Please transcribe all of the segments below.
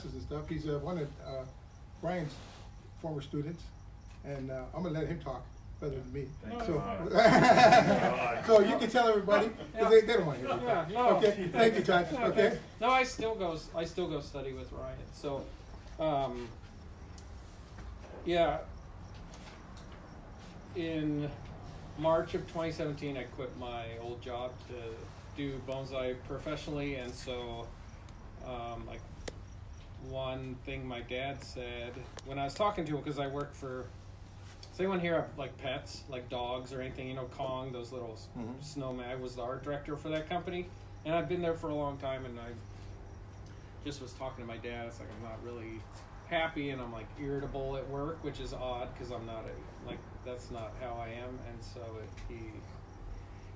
and stuff. He's one of Brian's former students, and I'm gonna let him talk better than me. So, so you can tell everybody because they don't want to hear you. Yeah, no. Okay, thank you, Todd. Okay. No, I still go study with Ryan. So, yeah. In March of 2017, I quit my old job to do bonsai professionally, and so, like, one thing my dad said when I was talking to him, because I work for, does anyone here have like pets, like dogs or anything, you know, Kong, those little snowmen. I was the art director for that company, and I've been there for a long time, and I just was talking to my dad. It's like I'm not really happy, and I'm like irritable at work, which is odd because I'm not that's not how I am. And so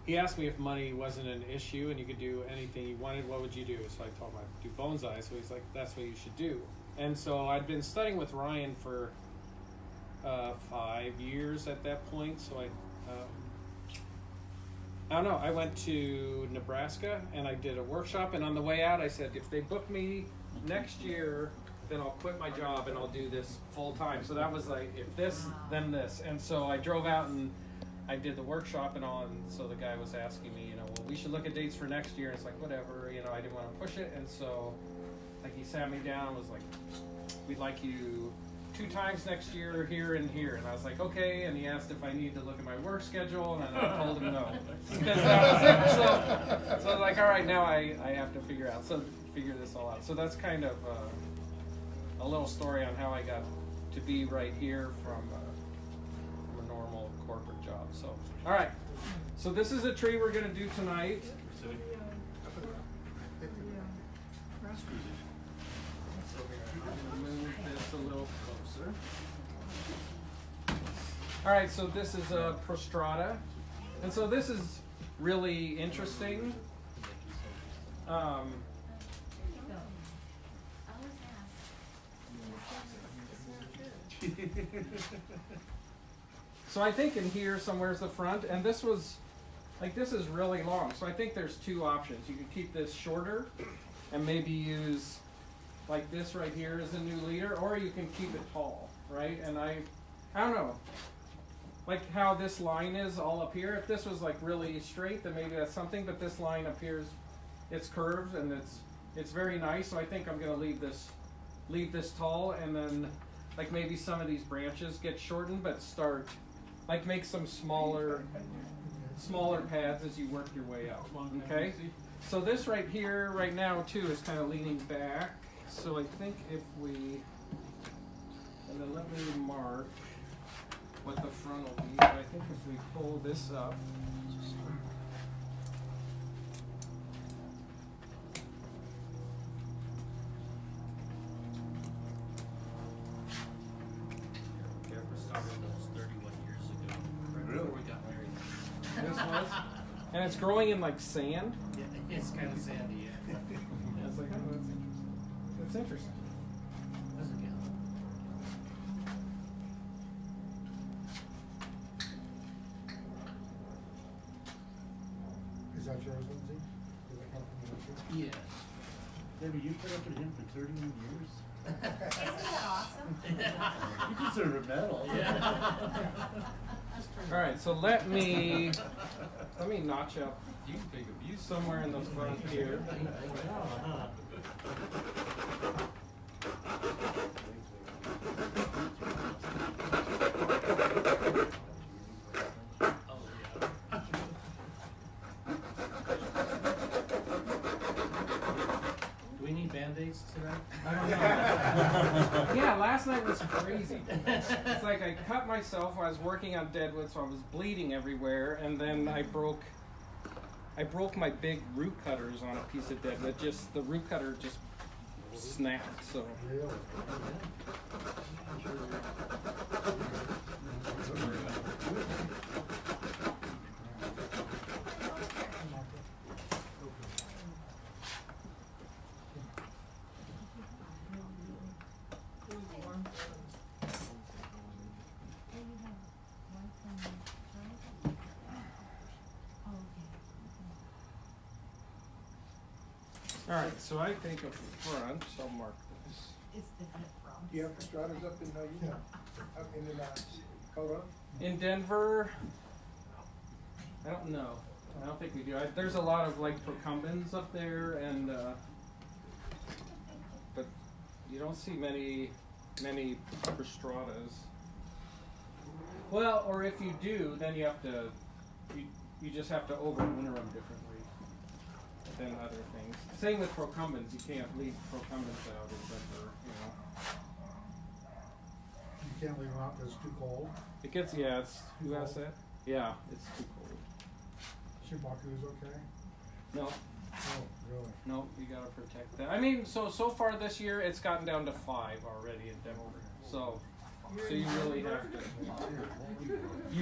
he asked me if money wasn't an issue and you could do anything you wanted, what would you do? So I told him I'd do bonsai. So he's like, that's what you should do. And so I'd been studying with Ryan for 5 years at that point. So I don't know, I went to Nebraska and I did a workshop, and on the way out I said, if they book me next year, then I'll quit my job and I'll do this full time. So that was like, if this, then this. And so I drove out and I did the workshop and all, and so the guy was asking me, you know, well, we should look at dates for next year. And it's like, whatever, you know, I didn't want to push it. And so, like, he sat me down and was like, we'd like you 2 times next year, here and here. And I was like, okay. And he asked if I needed to look at my work schedule, and I told him no. Because that was it. So I was like, all right, now I have to figure this all out. So that's kind of a little story on how I got to be right here from a normal corporate job. So, all right. So this is a tree we're going to do tonight. So we're going to move this a little closer. All right. So this is a prostrata, and so this is really interesting. So I think in here somewhere is the front, and this is really long. So I think there's 2 options. You can keep this shorter and maybe use like this right here as a new leader, or you can keep it tall, right? And I don't know, like how this line is all up here. If this was like really straight, then maybe that's something, but this line appears, it's curved and it's very nice. So I think I'm gonna leave this tall, and then like maybe some of these branches get shortened, but start, like make some smaller pads as you work your way out, okay? So this right here, right now too, is kind of leaning back. So I think if we, and then let me mark what the front will be. But I think if we pull this up, and it's growing in like sand. Yeah, it's kind of sandy, yeah. Yeah, it's like, oh, that's interesting. That's okay. Is that yours, Lindsay? Does that come from you? Yes. Debbie, you put up with him for 31 years? Isn't that awesome? You deserve a medal. All right, so let me notch up somewhere in the front here. Do we need Band-Aids tonight? I don't know. Yeah, last night was crazy. It's like I cut myself while I was working on Deadwood, so I was bleeding everywhere, and then I broke my big root cutters on a piece of Deadwood. Just the root cutter just snapped. So. All right, so I think up front, I'll mark this. It's the hip from. Do you have Stratas up in Utah? Up in Colorado? In Denver, I don't know. I don't think we do. There's a lot of like procumbens up there, and but you don't see many prostratas. Well, or if you do, then you have to you just have to overwinter them differently than other things. Same with procumbens. You can't leave procumbens out in Denver. You know, You can't leave them out because it's too cold. it gets It's who has that? Yeah, it's too cold. Shibaku's okay? No. Oh, really? No, you gotta protect that. I mean, so far this year, it's gotten down to 5 already in Denver. So you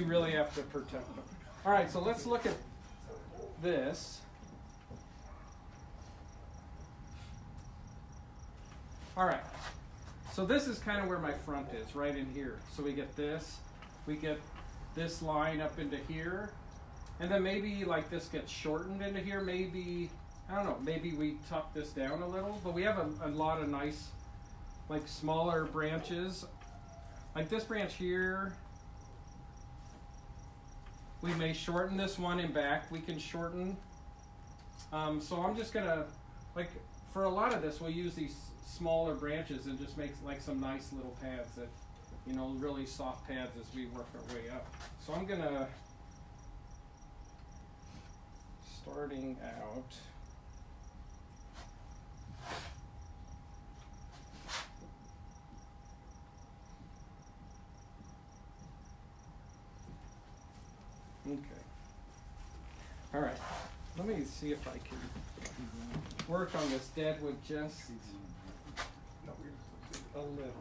really have to protect them. All right, so let's look at this. All right, so this is kind of where my front is, right in here. So we get this line up into here. And then maybe like this gets shortened into here. Maybe, I don't know, maybe we tuck this down a little. But we have a lot of nice, like smaller branches. Like this branch here, we may shorten this one in back. We can shorten. So I'm just gonna, like for a lot of this, we'll use these smaller branches and just make like some nice little pads that, you know, really soft pads as we work our way up. So I'm gonna, starting out, okay. All right, let me see if I can work on this deadwood just a little.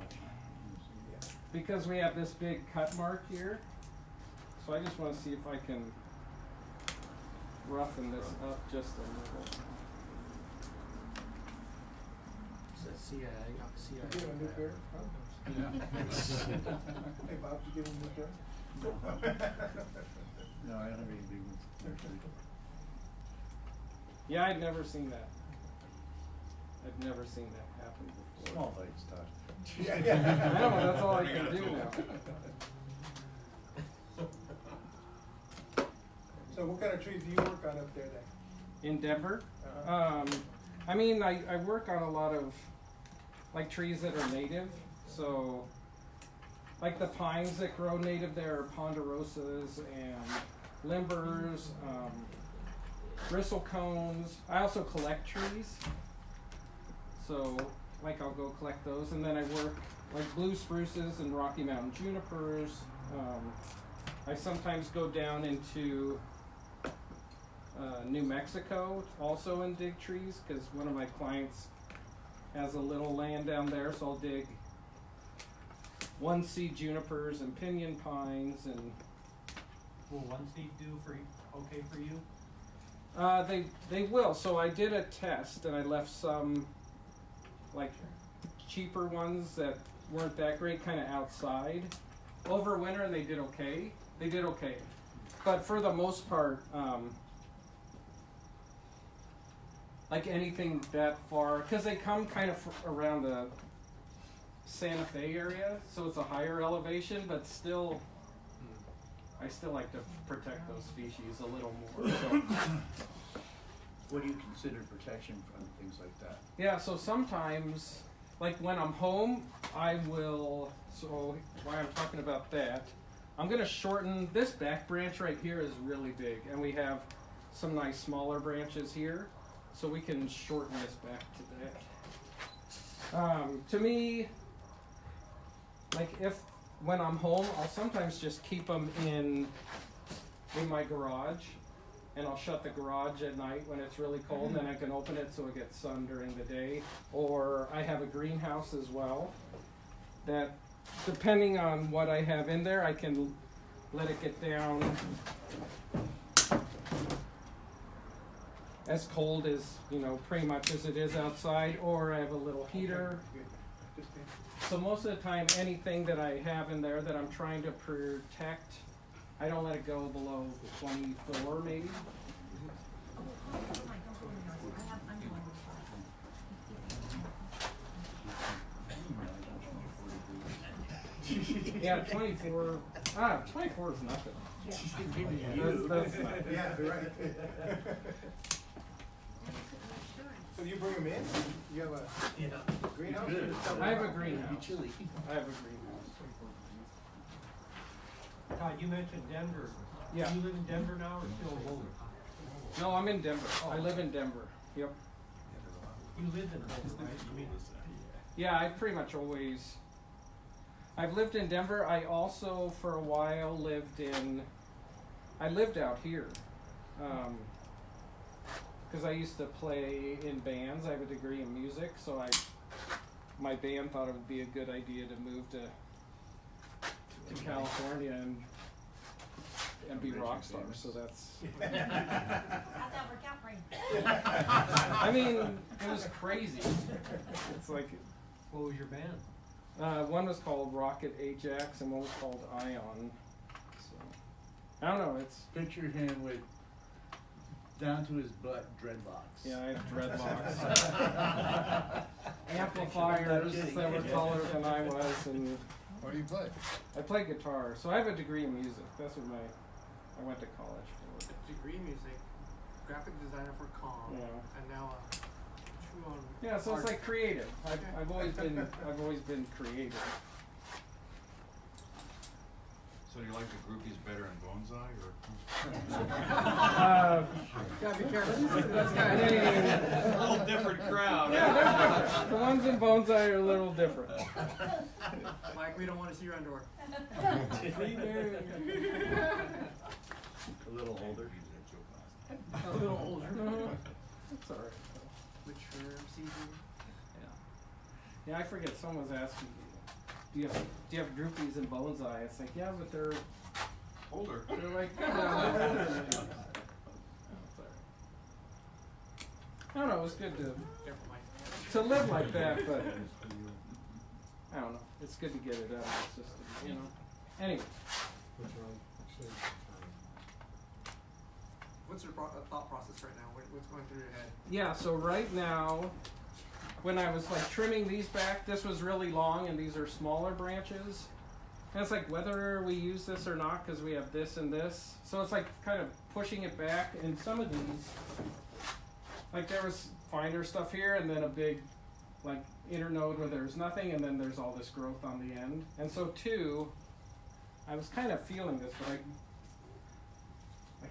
Because we have this big cut mark here, so I just want to see if I can roughen this up just a little. Is that CIA? You get a new pair? Hey, Bob, you get a new pair? No, I don't have any big ones. Yeah, I'd never seen that. I've never seen that happen before. Small bites, Todd. Yeah, I know, that's all I can do now. So what kind of trees do you work on up there then? In Denver, Uh-huh. I mean, I work on a lot of like trees that are native. So, like the pines that grow native there are ponderosas and limbers, bristlecones. I also collect trees. So, like I'll go collect those, and then I work like blue spruces and Rocky Mountain junipers. I sometimes go down into New Mexico also and dig trees, because one of my clients has a little land down there, so I'll dig one seed junipers and pinyon pines, and Will one seed do okay for you? they will. So I did a test and I left some like cheaper ones that weren't that great kind of outside over winter, and they did okay. But for the most part, like anything that far, because they come kind of around the Santa Fe area, so it's a higher elevation, but still, I still like to protect those species a little more. So, What do you consider protection from things like that? yeah, so sometimes, like when I'm home, I will, so while I'm talking about that, I'm gonna shorten, this back branch right here is really big, and we have some nice smaller branches here, so we can shorten this back to that. To me, like when I'm home, I'll sometimes just keep them in my garage, and I'll shut the garage at night when it's really cold, and then I can open it so it gets sun during the day. Or I have a greenhouse as well, that depending on what I have in there, I can let it get down as cold as, you know, pretty much as it is outside, or I have a little heater. So most of the time, anything that I have in there that I'm trying to protect, I don't let it go below 24 maybe. Yeah, 24 is nothing. That's not, Yeah, you're right. So you bring them in? You have a greenhouse? Good. I have a greenhouse. It'd be chilly. I have a greenhouse. Todd, you mentioned Denver. Yeah. Do you live in Denver now or still Boulder? No, I'm in Denver. I live in Denver. Yep. You lived in Boulder, right? You mean, Yeah, I've pretty much always. I've lived in Denver. I also, for a while, I lived out here. Because I used to play in bands. I have a degree in music, so my band thought it would be a good idea to move to California and be rock stars. So that's. How'd that work out for you? I mean, it was crazy. It's like. what was your band? One was called Rocket Ajax and one was called Ion. So I don't know. It's Picture him with down to his butt dreadlocks. yeah, I have dreadlocks, amplifiers that were taller than I was, and What do you play? I play guitar. So I have a degree in music. That's what I went to college for. Degree in music, graphic designer for Com, Yeah. and now true on. Yeah, so it's like creative. I've always been creative. So you like the groupies better in Bonsai or? Gotta be careful. It's A little different crowd. Yeah, they're different. The ones in Bonsai are a little different. Mike, we don't want to see your underwear. A little older. A little older. That's alright. Mature, seasoned. Yeah, I forget. Someone was asking me, do you have groupies in Bonsai? It's like, yeah, but they're Older. like, yeah, they're older than me. That's alright. I don't know. It was good Careful, Mike. to live like that, but I don't know. It's good to get it out of the system, you know. Anyway, Which one? Say, What's your thought process right now? What's going through your head? yeah. So right now, when I was like trimming these back, this was really long, and these are smaller branches. And it's like whether we use this or not because we have this and this. So it's like kind of pushing it back. And some of these, like there was finer stuff here, and then a big, like internode where there's nothing, and then there's all this growth on the end. And so too, I was kind of feeling this, but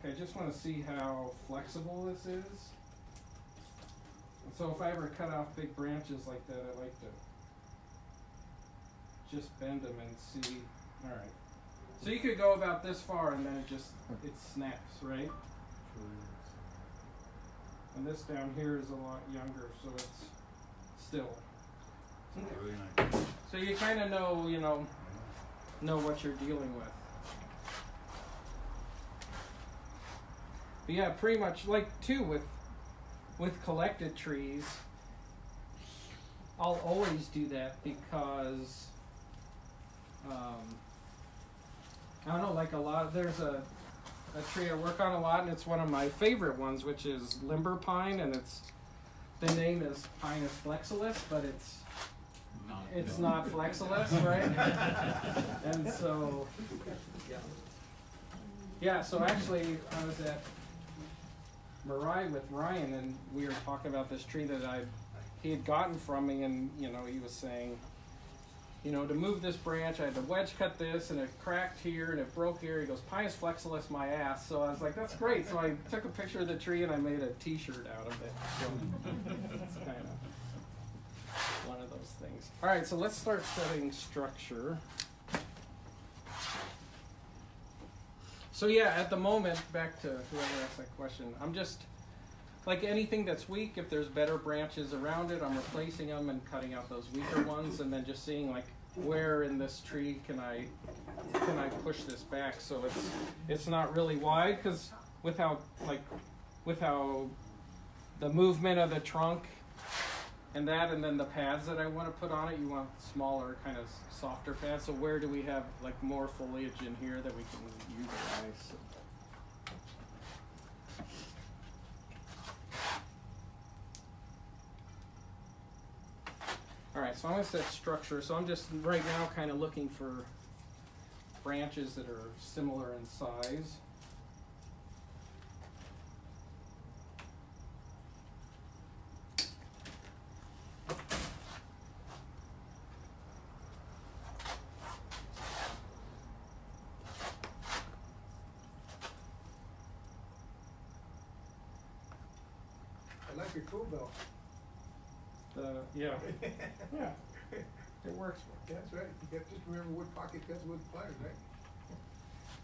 I just want to see how flexible this is. And so if I ever cut off big branches like that, I like to just bend them and see. All right. So you could go about this far and then it snaps, right? And this down here is a lot younger, so it's still. Really nice. So you kind of know what you're dealing with. But yeah, pretty much like too with collected trees, I'll always do that because I don't know, like there's a tree I work on a lot, and it's one of my favorite ones, which is limber pine, and the name is Pinus flexilis, but it's not flexilis, right? And so yeah, so actually I was at Marai with Ryan, and we were talking about this tree that he had gotten from me, and he was saying, to move this branch, I had to wedge cut this, and it cracked here, and it broke here. He goes, Pinus flexilis my ass. So I was like, that's great. So I took a picture of the tree, and I made a t-shirt out of it. So it's kind of one of those things. All right, so let's start setting structure. So yeah, at the moment, back to whoever asked that question, I'm just, like anything that's weak, if there's better branches around it, I'm replacing them and cutting out those weaker ones, and then just seeing like where in this tree can I push this back so it's not really wide, because with how the movement of the trunk and then the pads that I want to put on it, you want smaller, kind of softer pads. So where do we have like more foliage in here that we can utilize? All right, so I'm gonna set structure. So I'm just right now kind of looking for branches that are similar in size. I like your tool belt. Yeah, yeah, it works. That's right. You got, just remember wood pocket cuts, wood pliers, right?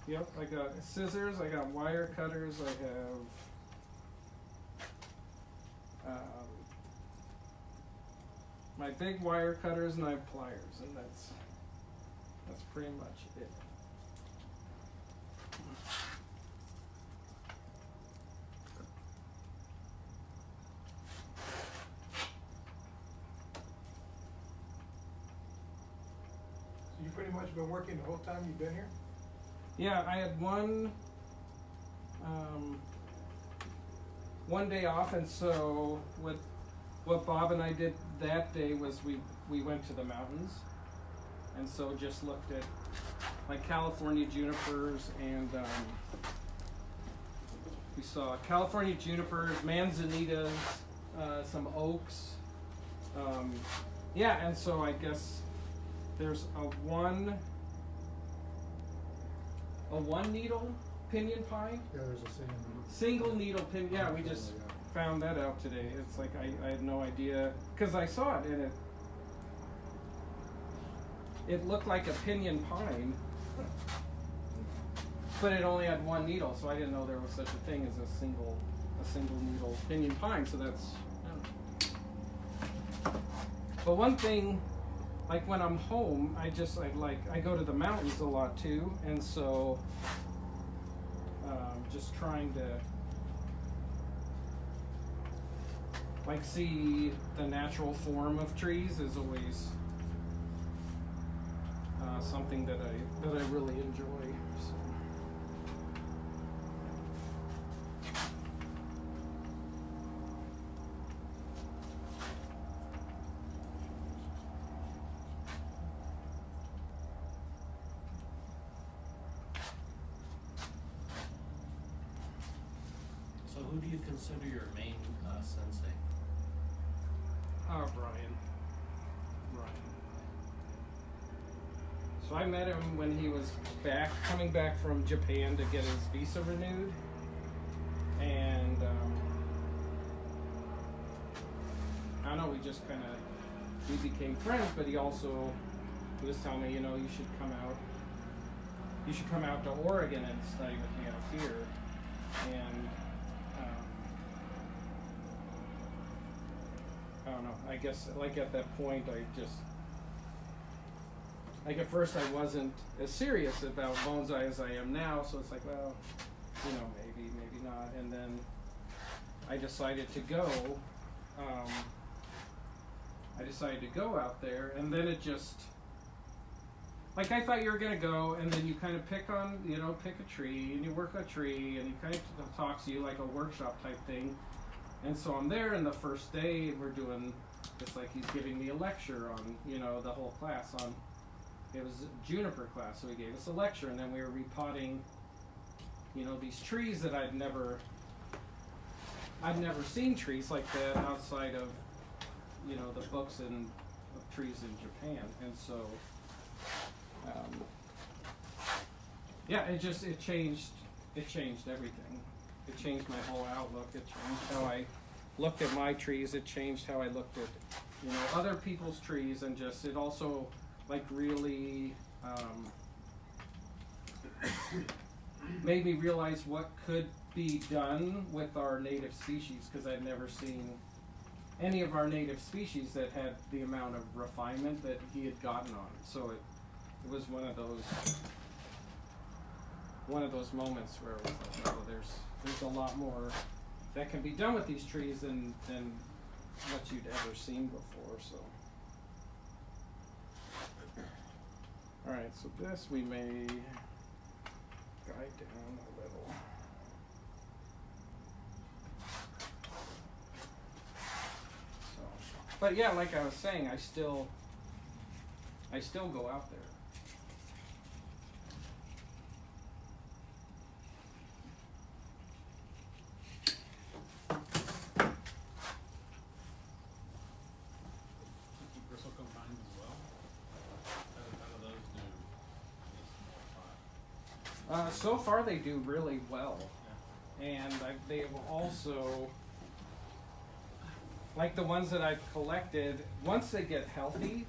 Yep, I got scissors, I got wire cutters, I have my big wire cutters, and I have pliers, and that's pretty much it. So you pretty much been working the whole time you've been here? Yeah, I had one day off, and so what Bob and I did that day was we went to the mountains, and so just looked at like California junipers, and we saw California junipers, manzanitas, some oaks, yeah, and so I guess there's a one needle pinyon pine. Yeah, there's a Single needle pin. Yeah, we just found that out today. It's like I had no idea because I saw it and it looked like a pinyon pine, but it only had one needle, so I didn't know there was such a thing as a single needle pinyon pine. So that's. But one thing, like when I'm home, I go to the mountains a lot too, and so. Just trying to like see the natural form of trees is always something that I really enjoy. So. So who do you consider your main sensei? Brian. So I met him when he was coming back from Japan to get his visa renewed, and I don't know, we became friends. But he was telling me, you should come out to Oregon and study with me out here, and. I don't know, I guess like at that point at first I wasn't as serious about bonsai as I am now, so it's like, well, maybe not, and then I decided to go out there, and then it just, like I thought you were gonna go, and then you kind of pick a tree, and you work a tree, and he kind of talks to you like a workshop type thing. And so I'm there, and the first day we're doing, it's like he's giving me a lecture on, the whole class on, it was a juniper class, so he gave us a lecture, and then we were repotting, these trees that I'd never seen trees like that outside of, the books of trees in Japan, and so, yeah, it changed everything. It changed my whole outlook. It changed how I looked at my trees. It changed how I looked at, other people's trees, and just it also like really made me realize what could be done with our native species, because I'd never seen any of our native species that had the amount of refinement that he had gotten on it. So it was one of those moments where it was like, oh, there's a lot more that can be done with these trees than what you'd ever seen before. So, all right. So this we may guide down a little. So, but yeah, like I was saying, I still go out there. So far, they do really well, and they've also, like the ones that I've collected, once they get healthy,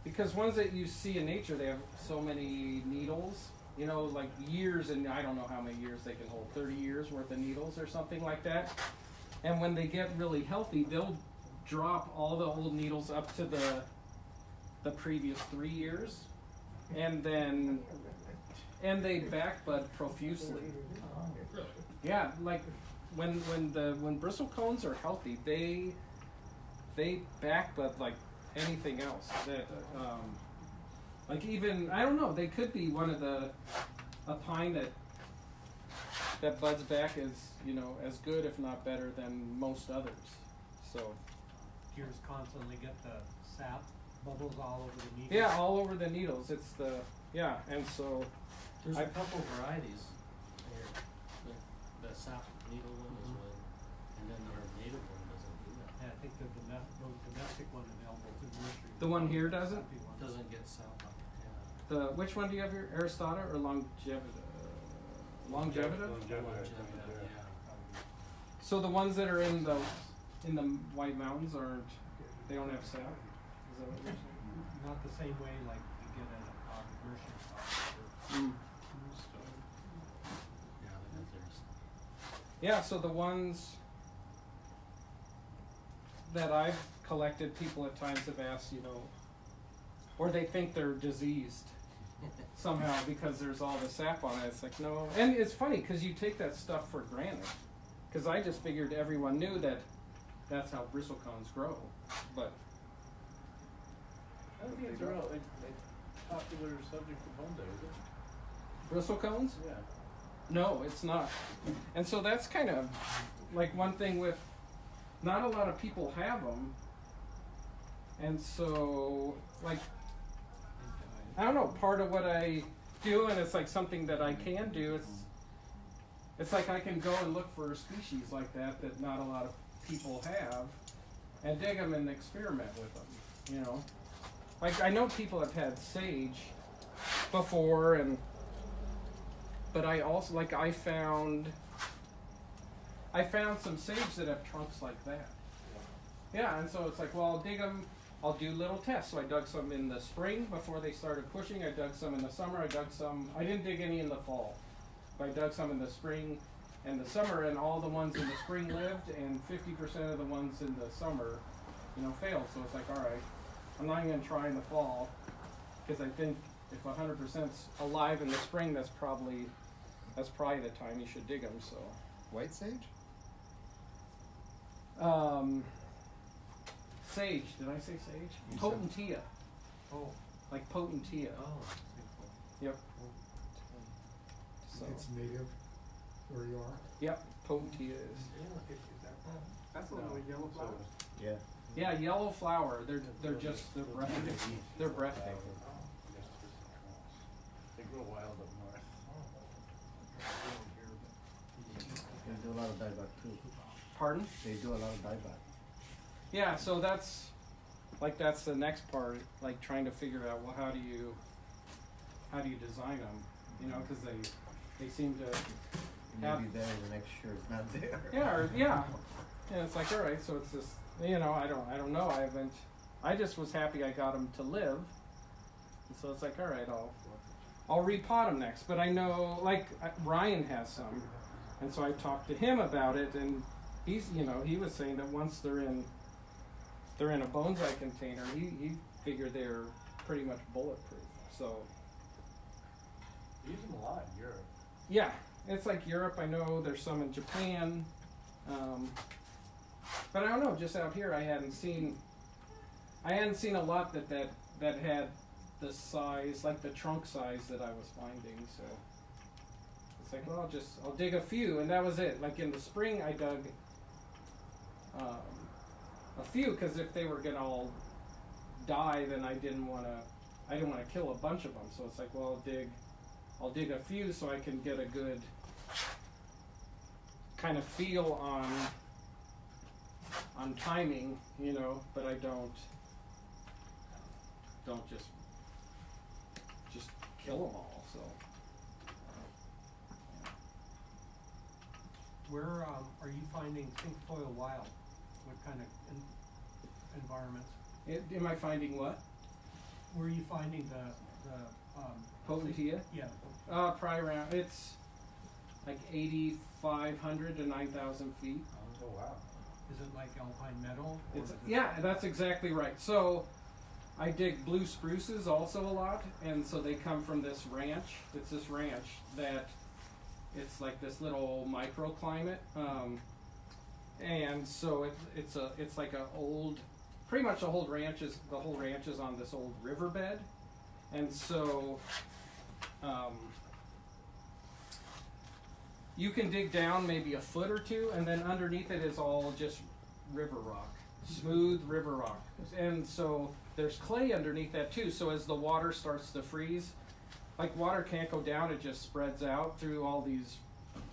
because ones that you see in nature, they have so many needles, you know, like years, and I don't know how many years they can hold, 30 years worth of needles or something like that. And when they get really healthy, they'll drop all the old needles up to the previous 3 years, and they backbud profusely. Yeah, like when bristlecones are healthy, they backbud like anything else. That like even I don't know, they could be one of a pine that buds back as, you know, as good if not better than most others. So Yours constantly get the sap bubbles all over the needles. yeah, all over the needles. It's the and so There's I- a couple varieties here. The sap needle one is one, and then our native one doesn't do that. Yeah, I think the domestic one available to nursery. The one here doesn't? Sappy one. Doesn't get sap on it, which one do you have here, Aristata or Longevita? Longevita? yeah. So the ones that are in the White Mountains they don't have sap? Is that what you're saying? Not the same way like you get at a nursery shop. Mm. Yeah, they got theirs. Yeah, so the ones that I've collected, people at times have asked, you know, or they think they're diseased somehow because there's all the sap on it. It's like, no. And it's funny because you take that stuff for granted. Because I just figured everyone knew that that's how bristlecones grow. But I don't think it's a real popular subject for home day, is it? bristlecones? Yeah. No, it's not. And so that's kind of like one thing with not a lot of people have them. And so, like, I don't know, part of what I do, and it's like something that I can do, it's like I can go and look for species like that not a lot of people have, and dig them and experiment with them, you know? Like, I know people have had sage before, but I also, like, I found some sage that have trunks like that. Yeah, and so it's like, well, I'll dig them, I'll do little tests. So I dug some in the spring before they started pushing, I dug some in the summer, I didn't dig any in the fall, but I dug some in the spring and the summer, and all the ones in the spring lived, and 50% of the ones in the summer, you know, failed. So it's like, all right, I'm not even gonna try in the fall, because I think if 100%'s alive in the spring, that's probably the time you should dig them. So White sage? sage. Did I say sage? You said- Potentia, Oh, like potentia. oh. Yep. So It's native where you are. yep, potentia is. That's the one with yellow flowers. Yeah. Yeah, yellow flower. They're breathtaking. They're breathtaking. They grow wild up north. They do a lot of dieback too. Pardon? They do a lot of dieback. Yeah, so that's the next part, like trying to figure out, well, how do you design them, you know, because they seem to have, Maybe there the next year it's not there. yeah, and it's like, all right, so it's this, you know, I don't know, I just was happy I got them to live, and so it's like, all right, I'll repot them next, but I know, like, Ryan has some, and so I talked to him about it, and he's, you know, he was saying that once they're in a bonsai container, he figured they're pretty much bulletproof. So They use them a lot in Europe. yeah, it's like Europe. I know there's some in Japan, but I don't know. Just out here, I hadn't seen a lot that had the size, like the trunk size that I was finding. So it's like, well, I'll dig a few, and that was it. Like in the spring, I dug a few, because if they were gonna all die, then I didn't want to kill a bunch of them. So it's like, well, I'll dig a few so I can get a good kind of feel on timing, you know. But I don't just kill them all. So Where, are you finding cinquefoil wild? What kind of environments? am I finding what? Where are you finding the, Potentia? yeah, Probably around, it's like 8,500 to 9,000 feet. Oh, wow. is it like alpine meadow? or It's, is it- yeah, that's exactly right. So I dig blue spruces also a lot, and so they come from this ranch. It's this ranch that it's like this little microclimate, and so it's like a old, pretty much the whole ranch is on this old riverbed, and so you can dig down maybe a foot or two, and then underneath it is all just river rock, smooth river rock. And so there's clay underneath that too, so as the water starts to freeze, like water can't go down, it just spreads out through all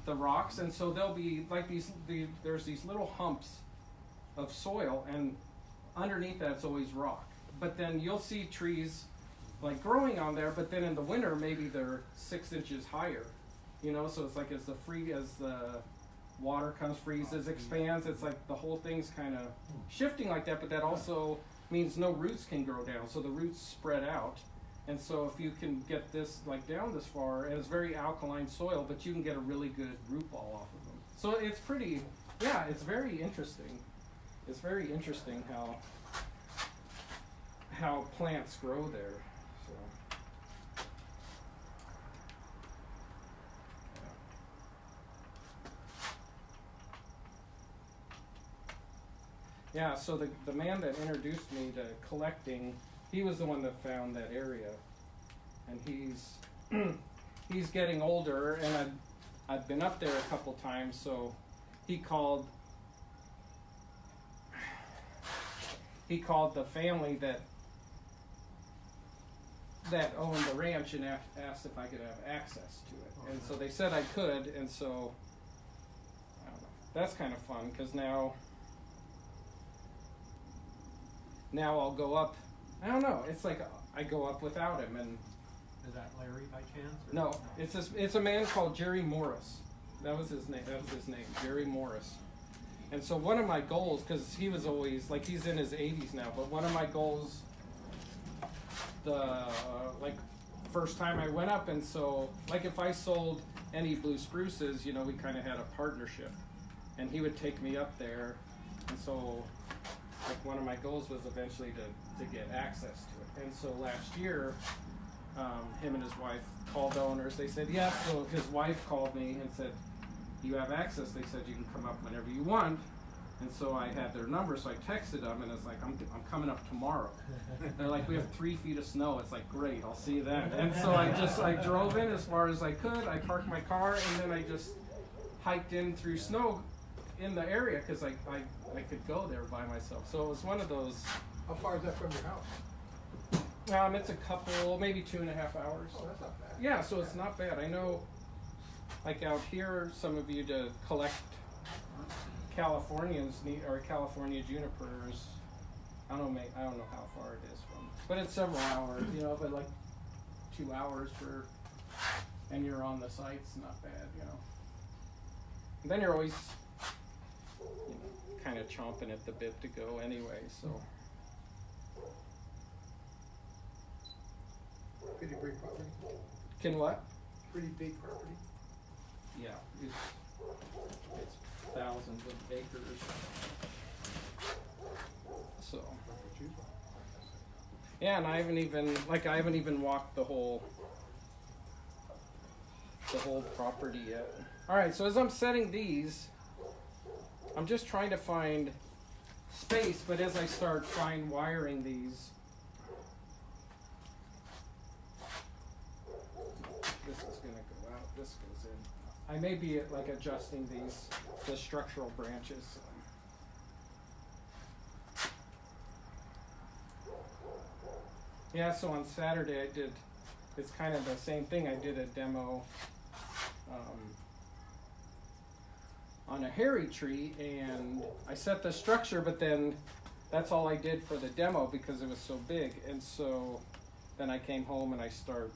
the rocks, and so there'll be like there's these little humps of soil, and underneath that's always rock. But then you'll see trees like growing on there, but then in the winter maybe they're 6 inches higher. You know, so it's like as the water comes, freezes, expands, it's like the whole thing's kind of shifting like that, but that also means no roots can grow down, so the roots spread out. And so if you can get this like down this far, and it's very alkaline soil, but you can get a really good root ball off of them. So it's pretty, yeah, it's very interesting. It's very interesting how plants grow there. So. Yeah, so the man that introduced me to collecting, he was the one that found that area, and he's getting older, and I've been up there a couple times, so he called the family that owned the ranch and asked if I could have access to it, and so they said I could, and so I don't know, that's kind of fun because now I'll go up. I don't know. It's like I go up without him, and Is that Larry by chance? Or no, it's a man called Jerry Morris. That was his name. Jerry Morris. And so one of my goals, because he was always like he's in his 80s now, but one of my goals, first time I went up, and so like if I sold any blue spruces, you know, we kind of had a partnership, and he would take me up there, and so. Like one of my goals was eventually to get access to it. And so last year, him and his wife called the owners. They said, yeah. So his wife called me and said, you have access. They said, you can come up whenever you want. And so I had their number, so I texted them, and it's like, I'm coming up tomorrow. They're like, we have 3 feet of snow. It's like, great, I'll see you then. And so I drove in as far as I could. I parked my car, and then I just hiked in through snow in the area because I could go there by myself. So it was one of those. How far is that from your house? It's a couple, maybe 2.5 hours. Oh, that's not bad. Yeah, so it's not bad. I know, like out here, some of you to collect California junipers. I don't know how far it is from, but it's several hours. You know, but like 2 hours and you're on the sites, not bad. You know. And then you're always. Kind of chomping at the bit to go anyway, so. Pretty big property. Can what? Pretty big property. Yeah, it's thousands of acres. So. Yeah, and I haven't even walked the whole property yet. All right, so as I'm setting these, I'm just trying to find space, but as I start fine wiring these, this is going to go out, this goes in. I may be like adjusting the structural branches. Yeah, so on Saturday it's kind of the same thing. I did a demo on a hairy tree, and I set the structure, but then that's all I did for the demo because it was so big. And so then I came home and I start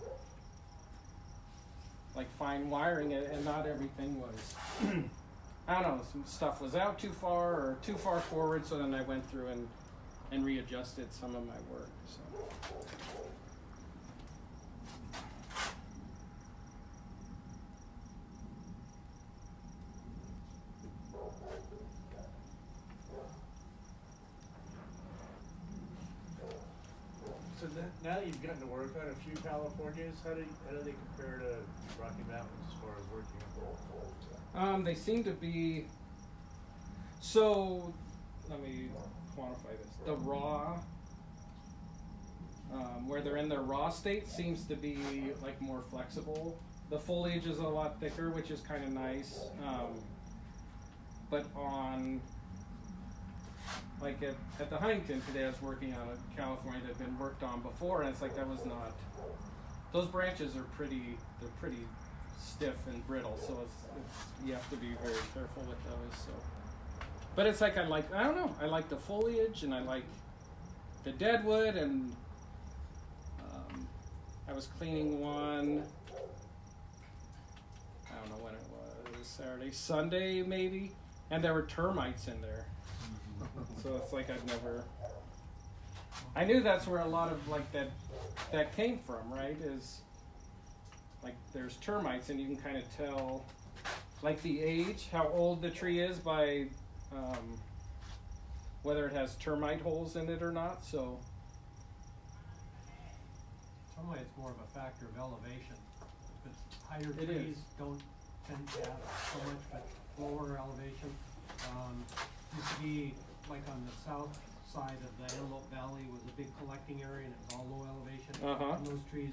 like fine wiring it, and not everything was. I don't know. Some stuff was out too far or too far forward, so then I went through and readjusted some of my work. So. So now that you've gotten to work on a few Californias, how do they compare to Rocky Mountains as far as working? They seem to be. So, let me quantify this. The raw, where they're in their raw state, seems to be like more flexible. The foliage is a lot thicker, which is kind of nice. But on, like at the Huntington today, I was working on a California that had been worked on before, and it's like that was not. Those branches are pretty. They're pretty stiff and brittle, so it's you have to be very careful with those. So, but it's like I don't know. I like the foliage, and I like the deadwood, and I was cleaning one. I don't know when it was, Saturday, Sunday maybe, and there were termites in there. So it's like I knew that's where a lot of like that came from, right? Is like there's termites, and you can kind of tell like the age, how old the tree is by whether it has termite holes in it or not. So Some way it's more of a factor of elevation. If it's higher It trees is. don't tend to have so much, but lower elevation. Used to be like on the south side of the Antelope Valley was a big collecting area, and it was all low elevation. Uh-huh. And those trees,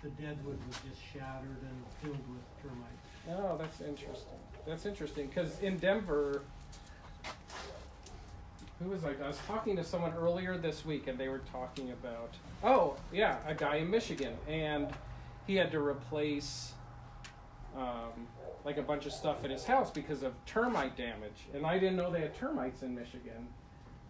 the deadwood was just shattered and filled with termites. oh, that's interesting. That's interesting because in Denver. Who was I was talking to someone earlier this week, and they were talking about, a guy in Michigan, and he had to replace like a bunch of stuff at his house because of termite damage. And I didn't know they had termites in Michigan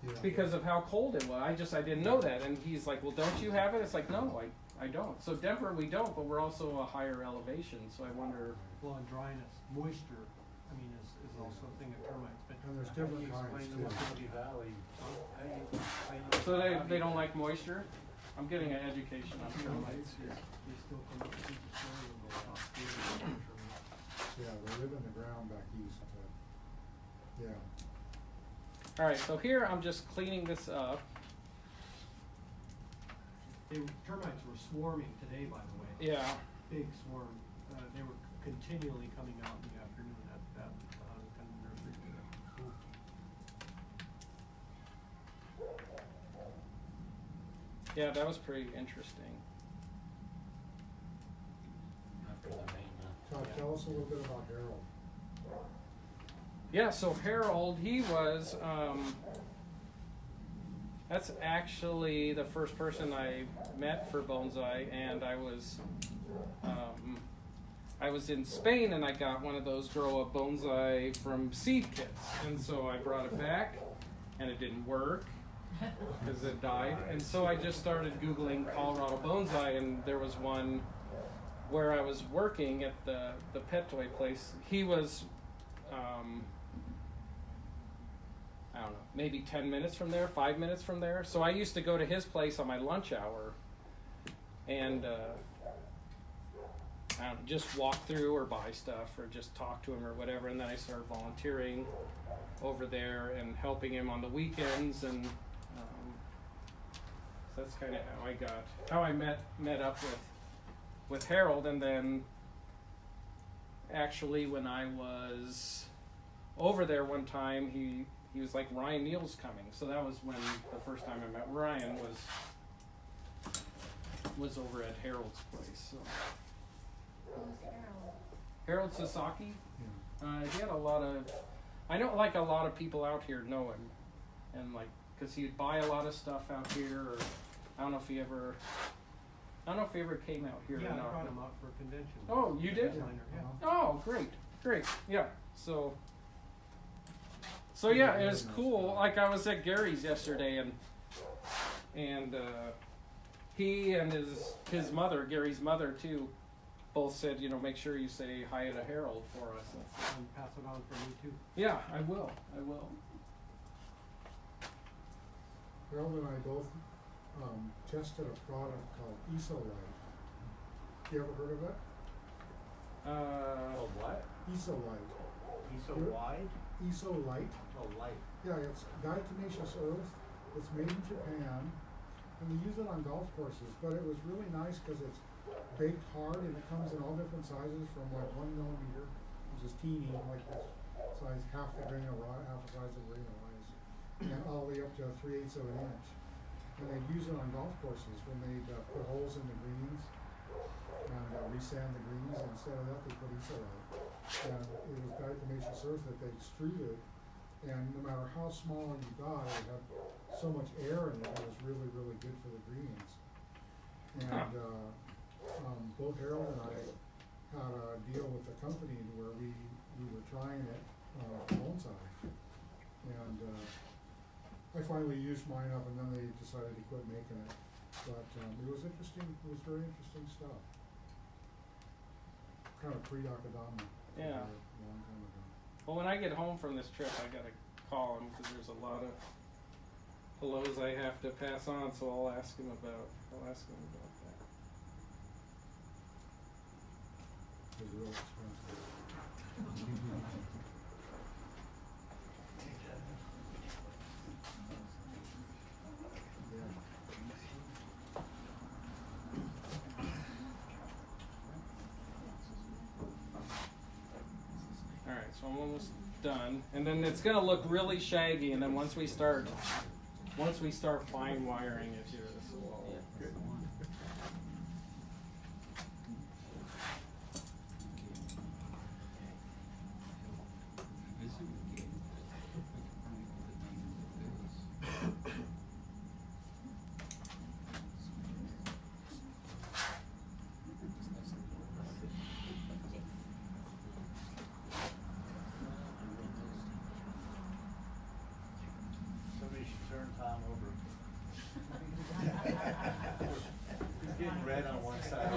Yeah. because of how cold it was. I didn't know that. And he's like, well, don't you have it? It's like, no, I don't. So Denver, we don't, but we're also a higher elevation. So I wonder. Well, and dryness, moisture, I mean, is also a thing of termites. But And there's How do different you kinds explain the too. Mississippi Valley? How you So they don't like moisture? I'm getting an education on termites here. they still come up through the soil and go off through the termites. Yeah, they live in the ground back east, but, yeah. All right, so here I'm just cleaning this up. Termites were swarming today, by the way. Yeah. Big swarm. They were continually coming out in the afternoon at that kind of nursery. Yeah, that was pretty interesting. After the rain, Todd, tell us a little bit about Harold. Yeah, so Harold, he was, that's actually the first person I met for bonsai, and I was in Spain, and I got one of those grow up bonsai from seed kits, and so I brought it back, and it didn't work because it died, and so I just started Googling Colorado bonsai, and there was one where I was working at the pet toy place. He was, I don't know, maybe 10 minutes from there, 5 minutes from there. So I used to go to his place on my lunch hour and I don't know, just walk through or buy stuff or just talk to him or whatever. And then I started volunteering over there and helping him on the weekends. And so that's kind of how I met up with Harold. And then actually when I was over there one time, he was like, Ryan Neal's coming. So that was when the first time I met Ryan was over at Harold's place. So. Who's Harold? Harold Sasaki. He had a lot of, I know like a lot of people out here know him, and like, cause he'd buy a lot of stuff out here, or I don't know if he ever came out here Yeah, or I not. brought him out for a convention. Oh, you did? Designer, yeah. Oh, great, yeah. So yeah, it was cool. Like I was at Gary's yesterday, and he and his mother, Gary's mother too, both said, you know, make sure you say hi to Harold for us. And pass it on for me too. Yeah, I will. I will. Harold and I both, tested a product called Isolite. You ever heard of it? Oh, what? Isolite. He's so You're- wide? Isolite. Oh, light. Yeah, it's diatomaceous earth. It's made in Japan, and they use it on golf courses. But it was really nice because it's baked hard, and it comes in all different sizes from like 1 millimeter, which is teeny, like this size, half the grain of rice, half the size of a grain of rice, and all the way up to 3/8 of an inch. And they'd use it on golf courses when they'd put holes in the greens and resand the greens. And instead of that, they put Isolite. And it was diatomaceous earth that they extruded. And no matter how small you got, it had so much air in it, it was really, really good for the greens. And both Harold and I had a deal with the company where we were trying it for bonsai. And I finally used mine up, and then they decided to quit making it. But it was interesting, it was very interesting stuff. Kind of pre-Akadama. Yeah. A long time ago. Well, when I get home from this trip, I gotta call him because there's a lot of hellos I have to pass on. So I'll ask him about that. It was real expensive. All right, so I'm almost done, and then it's gonna look really shaggy. And then once we start fine wiring it here, this will all look good. Somebody should turn Tom over. He's getting red on one side.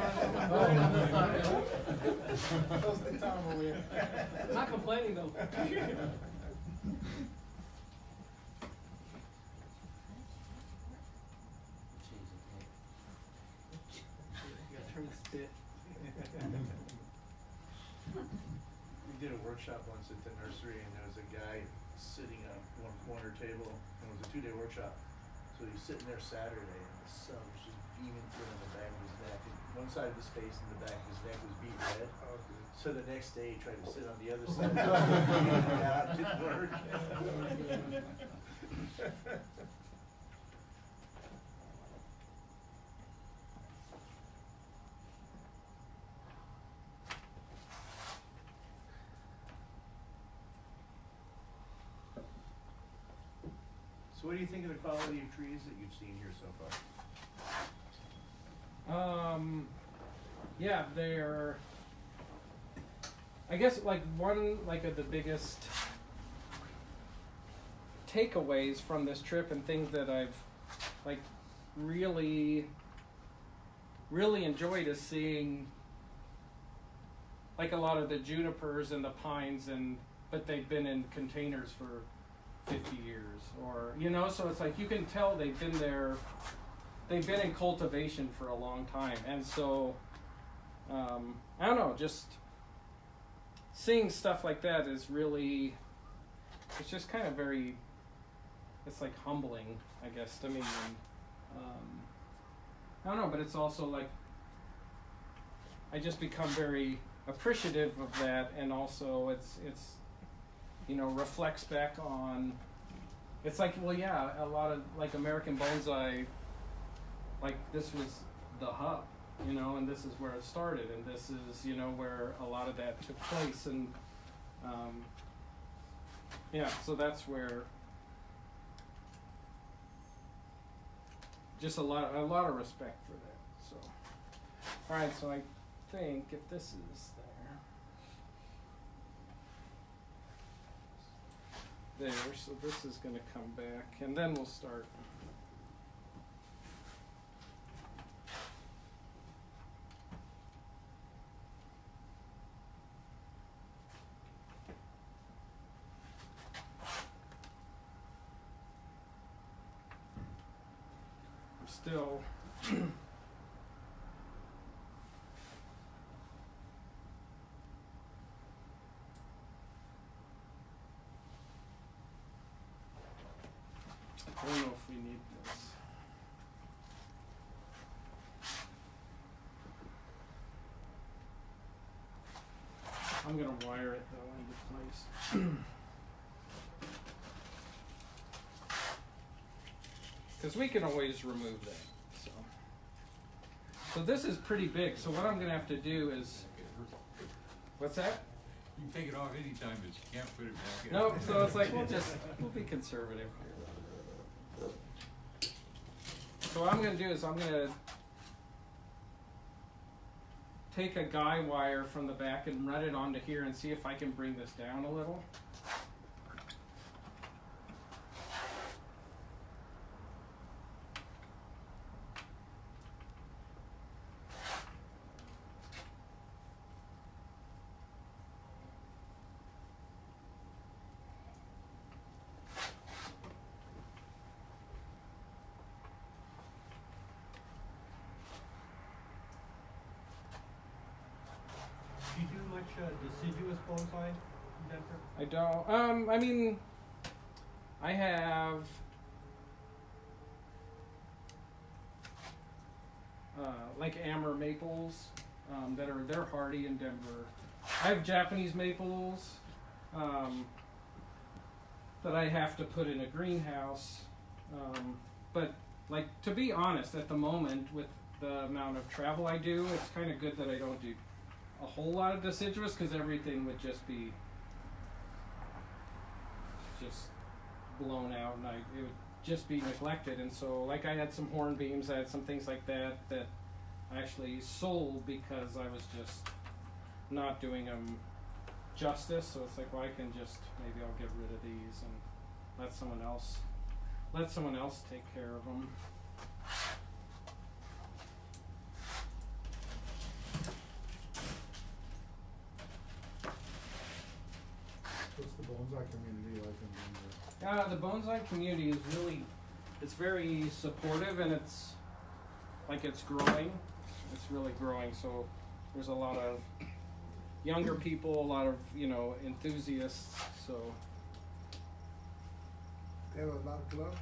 I'm not complaining though. You gotta turn the spit. We did a workshop once at the nursery, and there was a guy sitting at one corner table, and it was a 2-day workshop. So he's sitting there Saturday, and the sun was just beaming through on the back of his neck, and one side of his face and the back of his neck was beat red. So the next day he tried to sit on the other side. It didn't work. So what do you think of the quality of trees that you've seen here so far? Yeah, they're. I guess like one of the biggest takeaways from this trip and things that I've like really enjoyed is seeing like a lot of the junipers and the pines, but they've been in containers for 50 years, or so it's like you can tell they've been there, they've been in cultivation for a long time. And so I don't know, just seeing stuff like that is really, it's just kind of very, it's like humbling, I guess, to me. And I don't know, but it's also like I just become very appreciative of that, and also it's reflects back on, it's like, well, yeah, a lot of like American bonsai, like this was the hub, and this is where it started, and this is where a lot of that took place. And so that's where just a lot of respect for that. So all right, so I think if this is there, so this is going to come back, and then we'll start. still. I don't know if we need this. I'm gonna wire it though into place. Because we can always remove that. So this is pretty big. So what I'm gonna have to do is, what's that? You can take it off anytime, but you can't put it back in. Nope. So it's like we'll be conservative here. So what I'm gonna do is I'm gonna take a guy wire from the back and run it onto here and see if I can bring this down a little. Do you do much deciduous bonsai in Denver? I don't. I mean, I have like Amur maples they're hardy in Denver. I have Japanese maples that I have to put in a greenhouse. But like, to be honest, at the moment with the amount of travel I do, it's kind of good that I don't do a whole lot of deciduous, because everything would just be blown out, and it would just be neglected. And so, like, I had some hornbeams, I had some things like that I actually sold because I was just not doing them justice. So it's like, well, I can just, maybe I'll get rid of these and let someone else take care of them. What's the bonsai community like in Denver? The bonsai community is it's very supportive, and it's growing. It's really growing. So there's a lot of younger people, a lot of, enthusiasts. So They have a lot of clubs.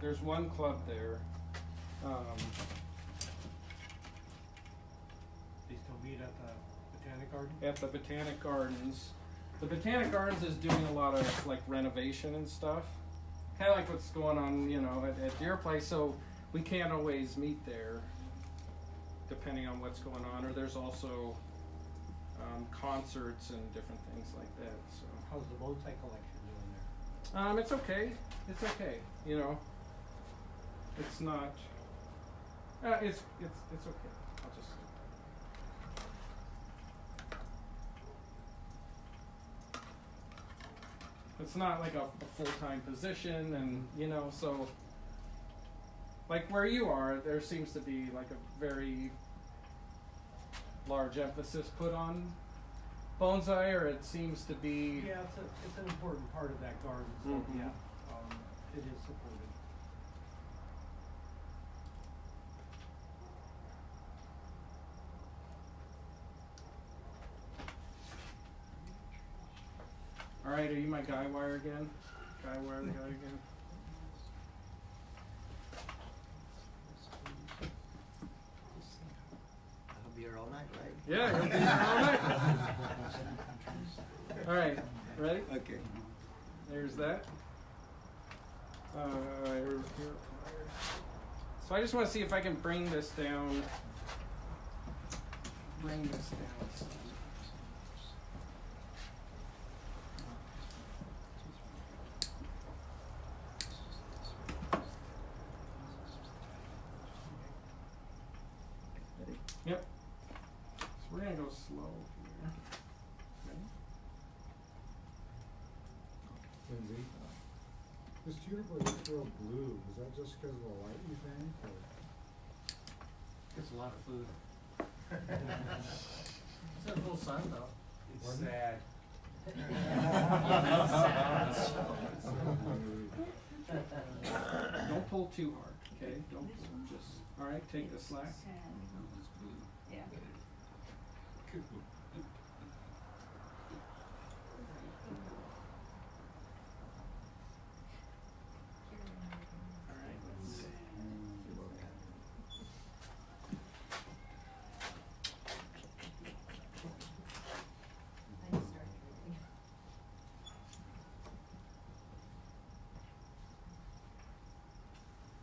there's one club there. They still meet at the Botanic Garden? At the Botanic Gardens. The Botanic Gardens is doing a lot of like renovation and stuff. Kind of like what's going on, at your place. So we can't always meet there, depending on what's going on. Or there's also concerts and different things like that. So How's the bonsai collection doing there? it's okay. It's okay. It's not. It's okay. I'll just. It's not like a full-time position, and so like where you are, there seems to be like a very large emphasis put on bonsai, or it seems to be. Yeah, it's an important part of that garden, so Mhm. yeah, it is supported. All right, are you my guy wire again? Guy wire the guy again? I'll be here all night, right? Yeah, you'll be here all night. All right, ready? Okay. There's that. So I just want to see if I can bring this down. Bring this down. Yep. So we're gonna go slow here. Okay. Lindsay? This juniper looks real blue. Is that just because of the light, you think? Or? It's a lot of food. It's a full sun though. It's sad. Don't pull too hard, okay? Don't just, all right, take the slack. Yeah. All right, let's see.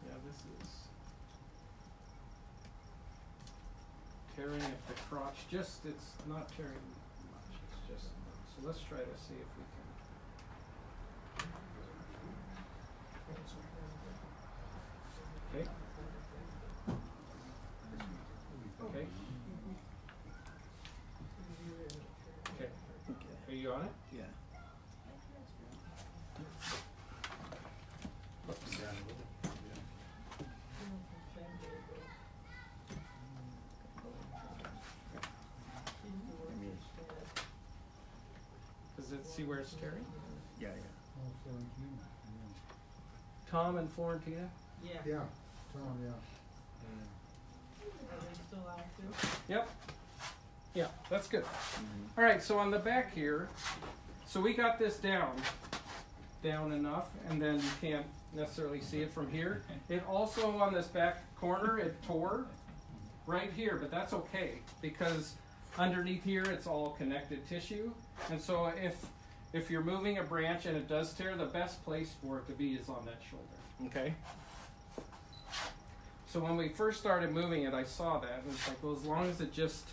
Yeah, this is tearing at the crotch, just, it's not tearing much, it's just, so let's try to see if we can. Okay. Okay. Okay, are you on it? Yeah. Oops. Does it see where it's tearing? Yeah, Oh, Florentina, Tom and Florentina? yeah. Yeah, Tom, yeah. Are they still active? Yep. Yeah, that's good. All right, so on the back here, so we got this down enough, and then you can't necessarily see it from here. It also, on this back corner, it tore right here, but that's okay, because underneath here, it's all connected tissue. And so if you're moving a branch and it does tear, the best place for it to be is on that shoulder, okay? So when we first started moving it, I saw that, and it's like, well, as long as it just,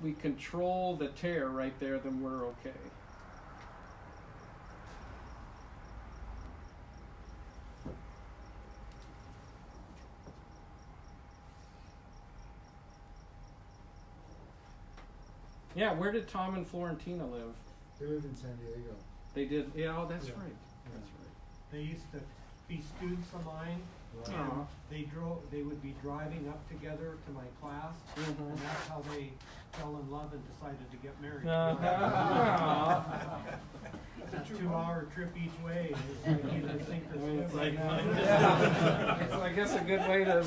we control the tear right there, then we're okay. Yeah, where did Tom and Florentina live? They lived in San Diego. They did, yeah, oh, that's Yeah. right. Yeah. That's right. They used to be students of mine, Right. Aw. and they would be driving up together to my class, and Mhm. that's how they fell in love and decided to get married. Uh-huh. It's a 2-hour trip each way, it's like either sink or swim. It's like, it's, I guess, a good way to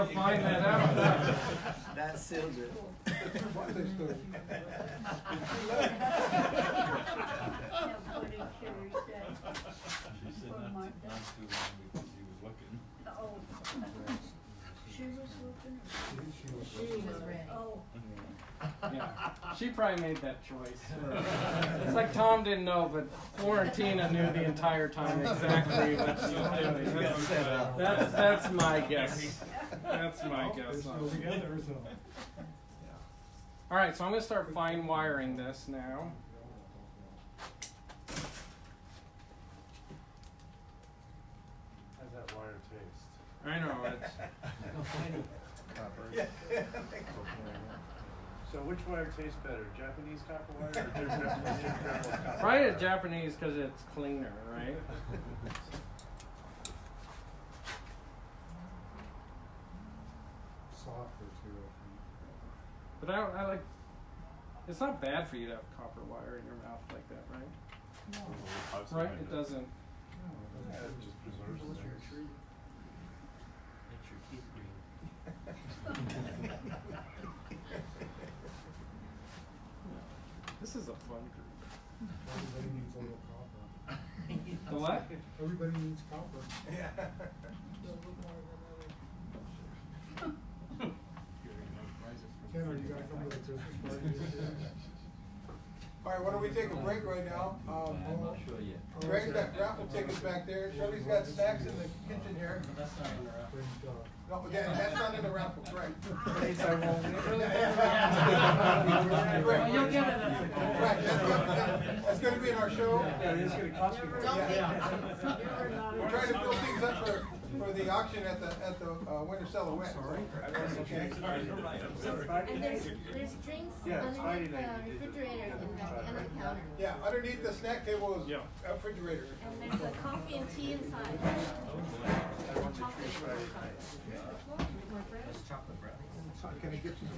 find that out. that seals it. What's the story? She said not too long because he was looking. She was looking. She was ready. Oh. Yeah, she probably made that choice. It's like Tom didn't know, but Florentina knew the entire time exactly what she was doing. That's my guess. That's my They're guess. still together, so. All right, so I'm gonna start fine wiring this now. How's that wire taste? I know it's. So which wire tastes better, Japanese copper wire or Japanese copper wire? Probably a Japanese because it's cleaner, right? softer too, I think. But I like. It's not bad for you to have copper wire in your mouth like that, right? Right? It doesn't. Yeah, it just preserves things. Makes your teeth green. This is a fun group. Everybody needs a little copper. The what? Everybody needs copper. Ken, are you gonna come to the Christmas party this year? All right, why don't we take a break right now? I'll show you. Greg's got raffle tickets back there. Shirley's got snacks in the kitchen here. That's not in the wrap. Bring, No, again, that's not in the raffle, correct? Please, I won't. You'll get it. Right, that's gonna be in our show. Yeah, it's gonna cost me. We're trying to build things up for the auction at the Winter Silhouette. Sorry. Okay. And there's drinks Yeah, it's Friday underneath the night, you did the- refrigerator in the end of the counter. Yeah, underneath the snack table is Yeah. a refrigerator. And there's a coffee and tea inside. Chocolate bread. Can I get you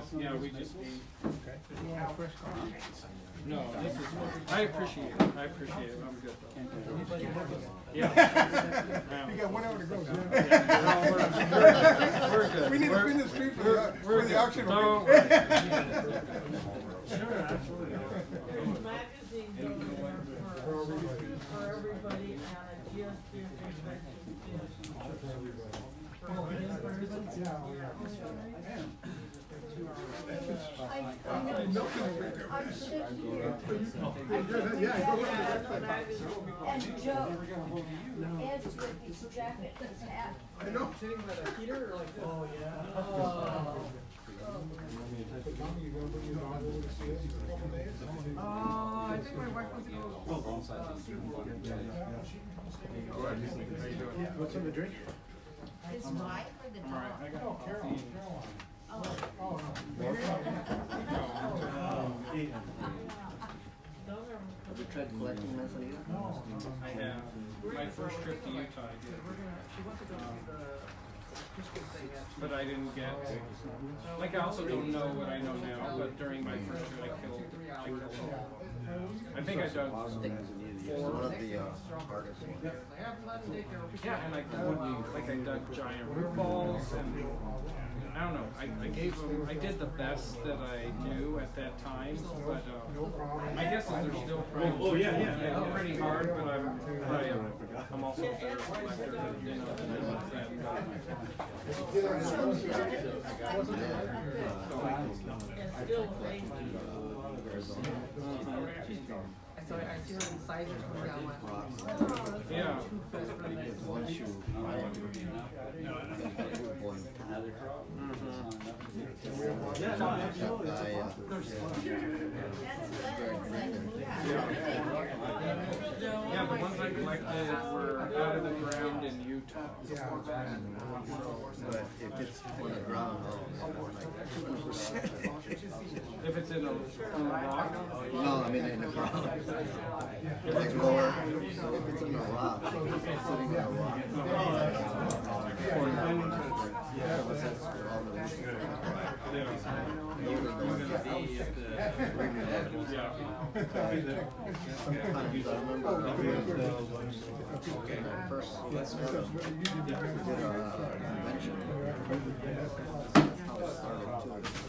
some? Yeah, we just need. Okay. You want a fresh coffee? No, this is, I appreciate it, I'm good though. Yeah. You got 1 hour to go, Jim. We're good. We need to finish the street for the auction. Don't will be. worry. Magazines over there for everybody, and it just gives you I'm sitting here. And Joe, Ed's with his jacket and his hat. I know. Sitting by the heater or like this? Oh, yeah. Tommy, you gonna bring your dog over to see us in a couple days? I think my wife wants to go. What's in the drink? His wife or the dog? I got Oh, Carolyn, Oh. Oh, Have you tried collecting Manzanita? I have, my first trip to Utah, I did. She wants to go see the Christmas thing at. But I didn't get, like I also don't know what I know now, but during my first trip I killed. I think I dug One of the hardest ones. Yeah, and I dug giant root balls, and I don't know. I gave them. I did the best that I knew at that time, but my guess is they're still pretty hard. But I'm also a better collector than So I see her incisors come down like. yeah. Once you Yeah, the ones I collected were out of the ground in Utah. But if it's on the ground, If it's in a rock? no, I mean in the ground. Like lower, so if it's in a rock, sitting in a rock. Sometimes I remember when I first did a convention. How it started too.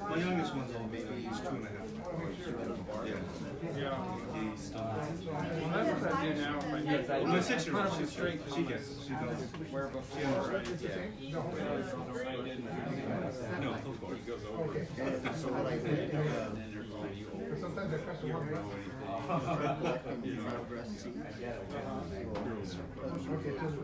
My youngest one's on maybe he's 2.5. Yeah. Well, that's what I do now. If I get Well, my 6-year-old, put them straight she does. where before I didn't. No, of course. He goes over. Sometimes I press the wrong button. Okay, just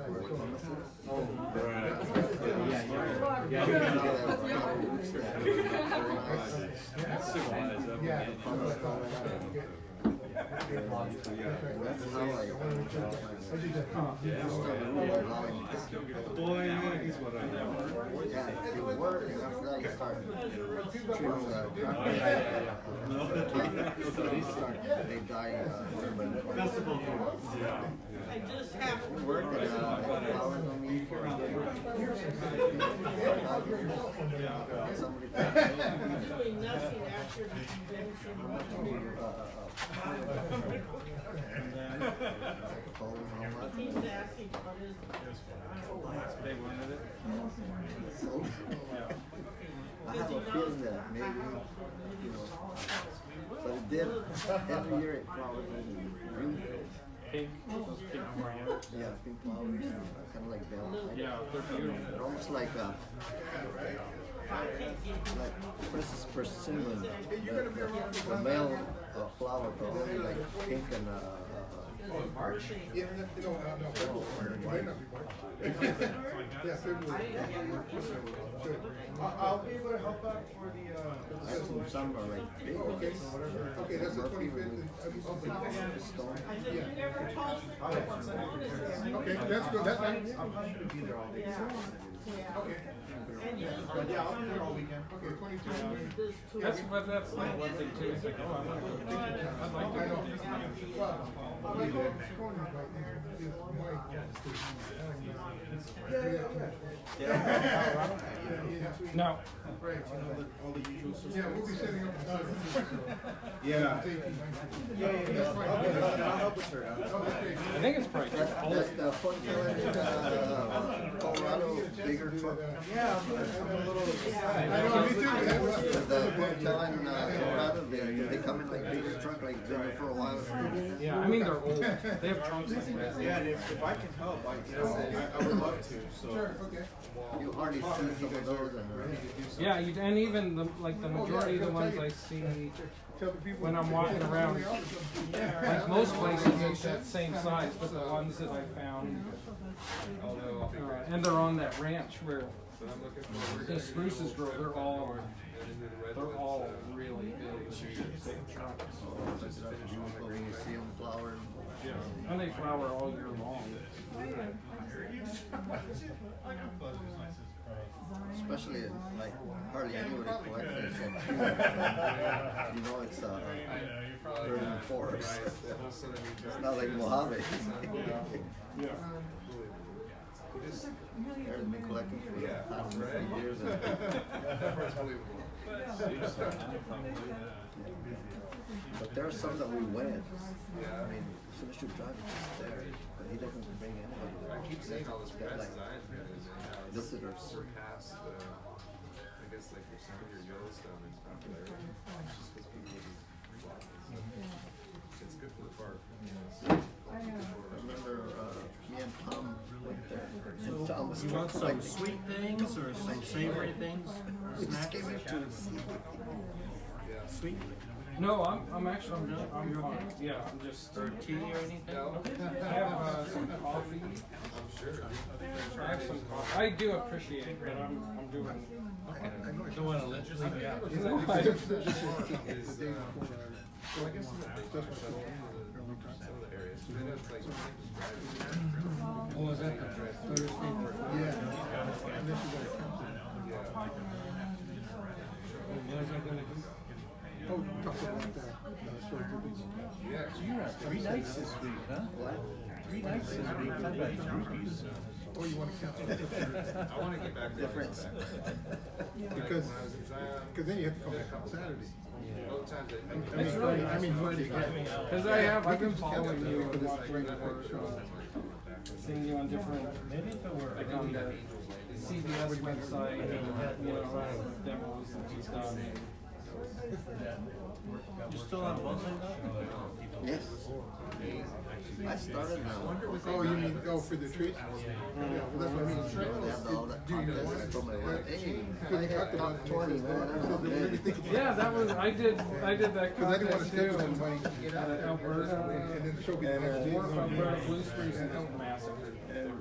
Boy, he's what I know. Yeah, you work and after that you start they die I just happened to work and flowers on me for somebody doing nothing after the convention. He's asking what is They wanted it. I have a feeling that maybe, but it did, every year it flowers in green fields. Pink flowers. Yeah, pink flowers, kind of like bells. Yeah, they're beautiful. They're almost like for instance, persimmon, the male flower are only like pink and March. Yeah, no, February. It might not be March. Yeah, February. Good. I'll be able to help out for the, I have some are like big. Okay, okay, that's the 25th. Yeah. Okay, that's good, that's fine. I'm planning to be there all day. Okay. Yeah, I'll be there all weekend. Okay, 22. That's my one thing too. It's like, oh, I'm gonna go. I'd like to. I know. Well, I'll be there. Phone number right there. No. Right. All the usual Yeah, we'll be setting up. Yeah. That's fine. I'll help with her. I think it's probably just all. That's the Fort Dillon, Colorado bigger truck. Yeah, I'm a little. I know, me too. The Fort Dillon, Colorado, they come in like bigger truck, like been there for a while. Yeah, I mean they're old. They have trunks like this. Yeah, and if I can help, I would love to, so. Sure, okay. You hardly see some of those in Yeah, and even the majority of the ones I see Tell the people. when I'm walking around, like most places it's that same size, but the ones that I found, and they're on that ranch where the spruces grow, they're all really big trunks. beautiful when you see them flowering. And they flower all year long. Especially like hardly anybody collects it except you. You know it's urban forest. It's not like Mojave. I've been collecting for the past 50 years. But there are some that we win. I mean, as soon as you drive, it's just there. But he doesn't bring anybody. I keep seeing all this Got, like, design visitors. surpass the, I guess like some of your Yellowstone is popularity. Just because people just walk it. It's good for the park. I remember me and Tom went there. And Tom was You want some collecting. sweet things or some savory things? He just Snacks? gave it to us. Sweet? No, I'm actually, I'm fine. Yeah, I'm just. Or tea or anything? I have some coffee. I'm sure. I have some coffee. I do appreciate it, but I'm doing. Don't want to let you leave out. Is, so I guess in the big shuttle some of the areas. So they have like driving. Oh, is that the Thursday? Yeah. And this is what it comes in. Yeah. What is that gonna do? Oh, talk about that. Yeah. So you're at 3 nights this week, huh? What? 3 nights this week. How about groupies? Oh, you wanna count? I want to get back to Difference. Because, when I was in Zion, cause then you have to come back on Saturday. both times It's really I mean, Friday. Because I've been following you and watching your seeing you on different, like on the CBS website, and, you know, demos and stuff. You still on buzzing? Yes. I started now. Oh, you mean, oh, for the treats? Yeah, well, that's what I mean. They have all that Do you want contests it? from my wife. Hey, Because I we had talked about top it. 20, man. I'm good. Yeah, that was, I did that Cause I didn't wanna contest step too, on and somebody, Alberta, and then the show be and next War from day. Blue Springs and Elk Massacre. And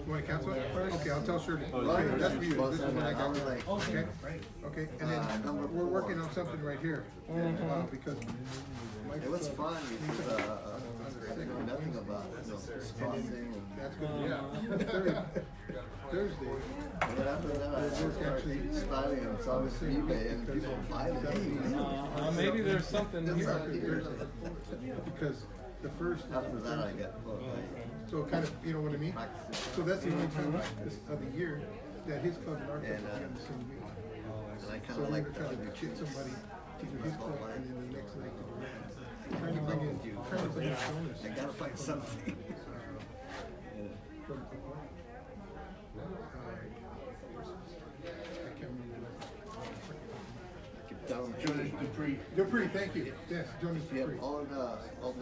You wanna cancel it? Okay, I'll tell Shirley. Oh, Okay, yeah. that's for you, this is what I I got. was like, Okay, okay, and then we're working on something right here, because. Mike's, it was fun because I know nothing about this crossing. That's good, yeah. Thursday. And then after that, I started styling and saw this eBay and people buy it. Hey, man. Maybe there's something That's here. up here. Because the first. After that, I got hooked. So kind of, you know what I mean? So that's the only time of the year that his club and our club are on the same week. And I kind So of we like were trying to chit somebody to do his club and then the next night to do that. Trying to bring in bonus. I gotta find something. I can't remember. I keep telling Jonas Dupree. Dupree, thank you. Yes, Jonas you Dupree. have all the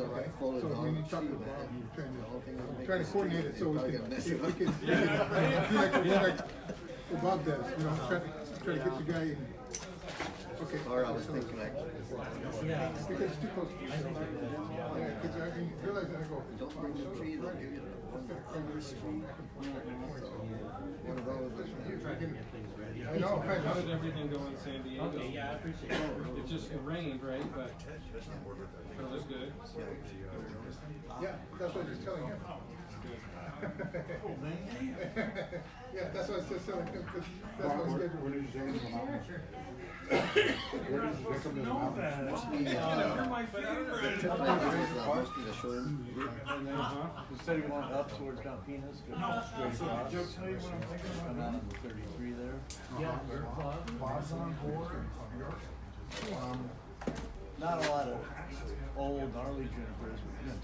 Okay. right folders So on when the you talk sheet, about man. trying The whole thing will to, make trying to sense. coordinate it so You're we probably can, gonna mess if it we up. can, be like what Bob does, you know, try to get the guy in. Okay. Or I was thinking like, Yeah. Because it's too close to the center. Yeah, because I didn't realize that I go. don't bring the tree, they'll give you one street. One of those. I know, I How did know. everything go in San Diego? Okay, yeah, I appreciate it. It just rained, right? But it was good. Yeah, that's what I was just telling him. Yeah, that's what I was just telling him, 'cause that's my schedule. Mostly, the trip is mostly the showroom group. Instead of going up towards Mount Pinas, go straight across. Come out on the 33 there. Bob's on board. Not a lot of old gnarly junipers, but you know,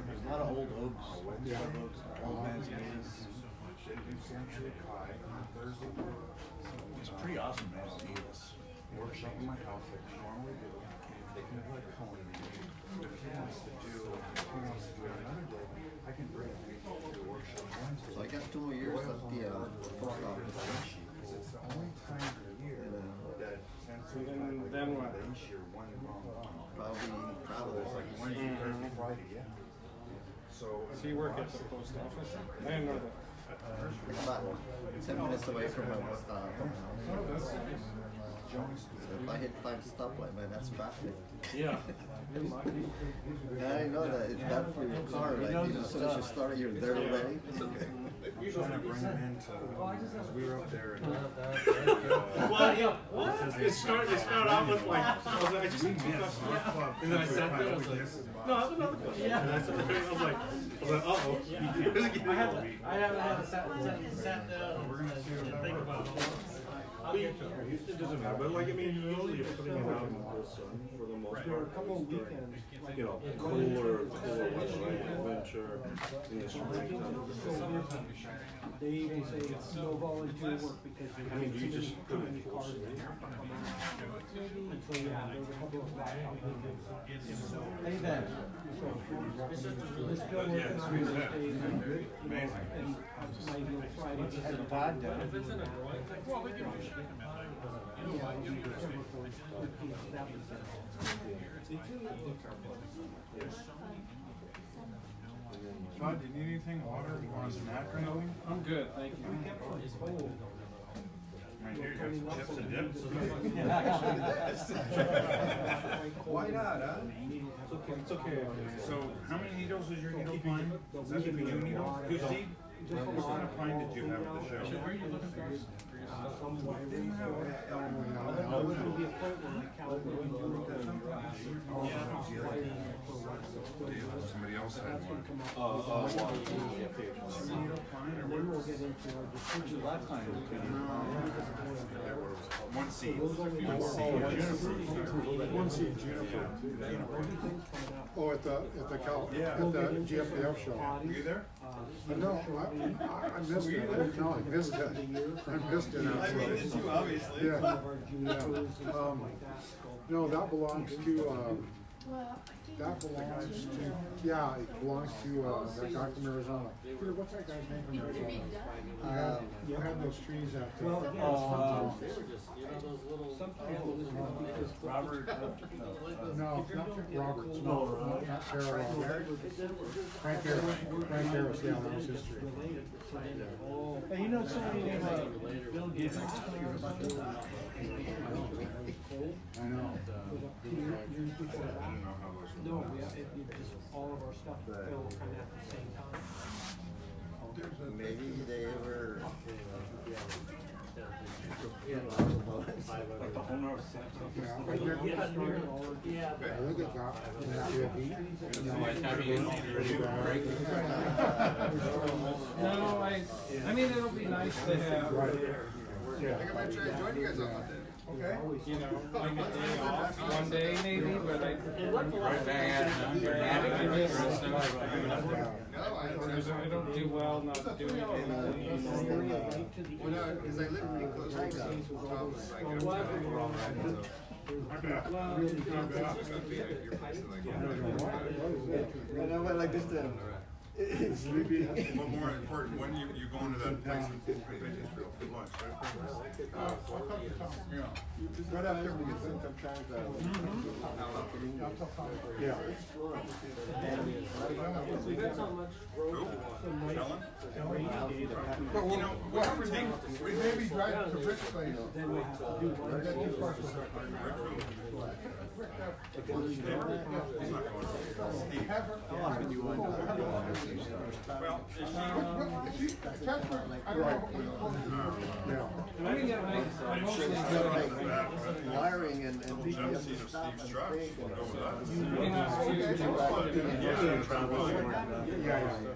there's a lot of old oaks, scrub oaks, old manzanas. It's pretty awesome, man, to see this. Workshop in my house like we normally do. They can have like Cohen. If he wants to do it another day, I can bring him to the workshop Wednesday. So I got 2 more years at the post office. Because it's the only time of the year that Then what? this year one wrong. Probably travel. It's like Wednesday, Thursday, Friday, yeah. So. So you work at the post office? I didn't know that. About 10 minutes away from my house. So if I hit 5 stoplight, man, that's traffic. Yeah. And I know that it's bad for your car, like, you know, as soon as you start, you're there already. We're trying to bring him into, because we were up there and. It started out with like, I just had 2 customers. And then I sat there, I was like, no, I have another question. And I sat there, I was like, uh-oh. I haven't had a sat down and think about it. It doesn't matter, but like, I mean, usually you're putting it out in the sun for the most part. There were a couple of weekends, like. You know, cooler weather, like adventure, in the springtime. They even say it's no volunteer work because I mean, do you just too many cars in there. And so, yeah, there was a couple of blackout weekends. Hey, Ben. We're still working on these days and, and maybe on Friday. Has the pod done? If it's in a growing thing, well, we can shake them out. Todd, do you need anything, water, you want a snack or anything? I'm good, thank you. Right here, you got some chips and dips. Why not, huh? It's okay. So, how many needles is your needle pine? Is that the new needle? See? What kind of pine did you have at the show? Where are you looking for? Didn't have Elmwood on it. There's gonna be a point where like California. Somebody else had one. And then we'll get into our decision. Last time. One seed. One seed juniper. Oh, at the GFAF show. Were you there? No, I missed it. No, I missed it. I missed it. obviously. Yeah. No, that belongs to, yeah, it belongs to, that guy from Arizona. Peter, what's that guy's name from Arizona? You had those trees out there. Well, yeah, They were just, you know, those little. sometimes Robert. No, not Roberts, no, not Carol. Frank Harris, yeah, that was his tree. Hey, you know somebody named Bill Gibbons? I know. no, it just, all of our stuff fell kind of at the same time. Maybe they ever. Like the whole north side. Yeah, look at that. No, I mean, it'll be nice to have, Yeah. I'm gonna try to join you guys on Monday. Okay. you know, like a day off, one day maybe, but I don't do well not doing it. Well, no, because I live pretty close to the top, so I get up to the wrong end, so. I know, but like this, But more important, when you go into that place in Bakersfield for lunch, right? Yeah. Right after we get done. Yeah. We got so much road, so nice, Helen? But You know, what happens, we maybe drive to Rick's place. Then we have to do one. That's too far from He's not going to Steve. How often do you wind up going to see stuff? Well, I mean, yeah, I mostly do it. Wiring and Little be jump able seat to of stop Steve's and truck, brake we'll and- go with that. We have to do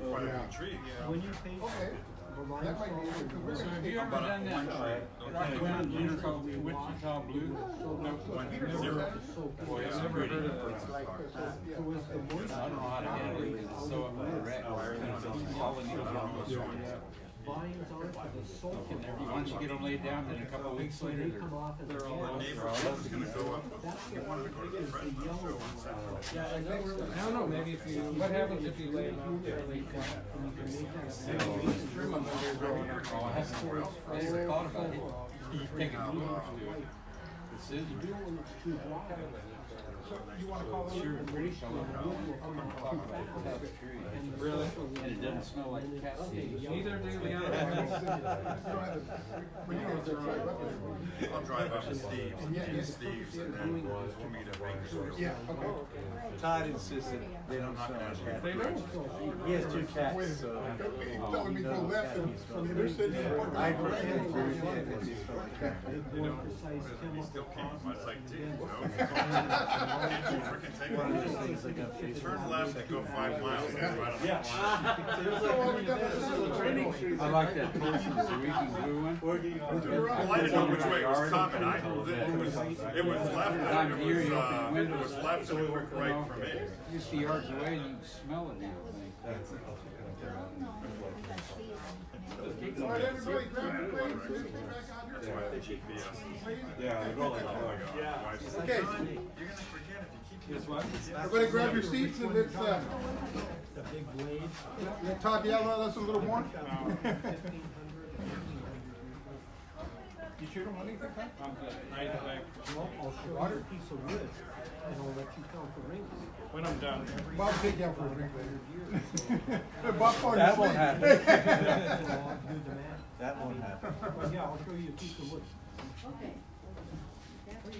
Quite a few trees. When you pay. That might be good. Have you ever done that? Wichita Blue? Zero. Boy, I've never heard of that. I don't know how to handle it, it's so up my rack. All the needles on those joints. Volumes on it for the soul. Once you get them laid down, then a couple of weeks later, They come off as they're all gas. The neighbor was gonna go up, he wanted to go to the Fresno show on Saturday. I don't know, maybe if you, what happens if you lay them out fairly flat? Trim them when they're growing up. I never thought about it. You take a blue, the scissors. You wanna call Sure, it? pretty sure. I'm gonna talk about it. Really? And it doesn't smell like cat seed. Neither do the other I'll drive up to Steve's and and then we'll meet at Bakersfield. Yeah, okay. Todd insists that they don't smell like cat. They don't. He has 2 cats, so. Telling me go left and they're sitting in the parking lot. I pretend for his cat that they smell like cat. You know, he still can't, much like T, you know? Can't you freaking take One of those it? things like a Facebook. Turn left and go 5 miles and right on the corner. I like that person, the Reeking Blue one. Well, I didn't know which way it was coming, it was left, and it was left and a quick right for me. Just the yards away, and you can smell it now. All right, everybody, grab your plates, let's get back out here. That's why the GPS. Yeah, they go like that. Okay. You're gonna forget if you keep. Everybody grab your seats and let's, let Todd yell at us a little more. You sure don't want anything, Todd? I'm good. I'll show you a piece of wood and I'll let you count the rings. When I'm done. Bob, take you out for a drink later. Bob, falling That won't asleep. So I'll do the math. That won't happen. But yeah, I'll show you a piece of wood. Okay. We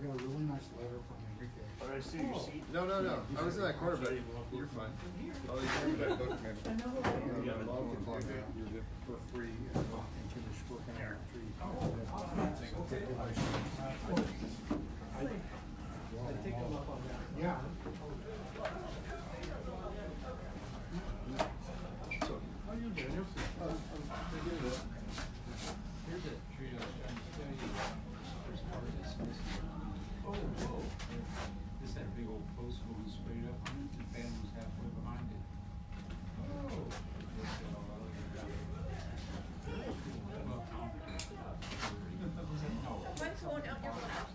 got a really nice letter from Enrique. But I see your seat. No, I was in that corner, but you're fine. Oh, you can that book, man. For free and finish working on the tree. I take them up on that. Yeah. Here's that tree I was trying to tell you about. There's part of this missing. Oh, whoa. This had a big old post going straight up on it, the fan was halfway behind it. Oh. What's going up your mouth?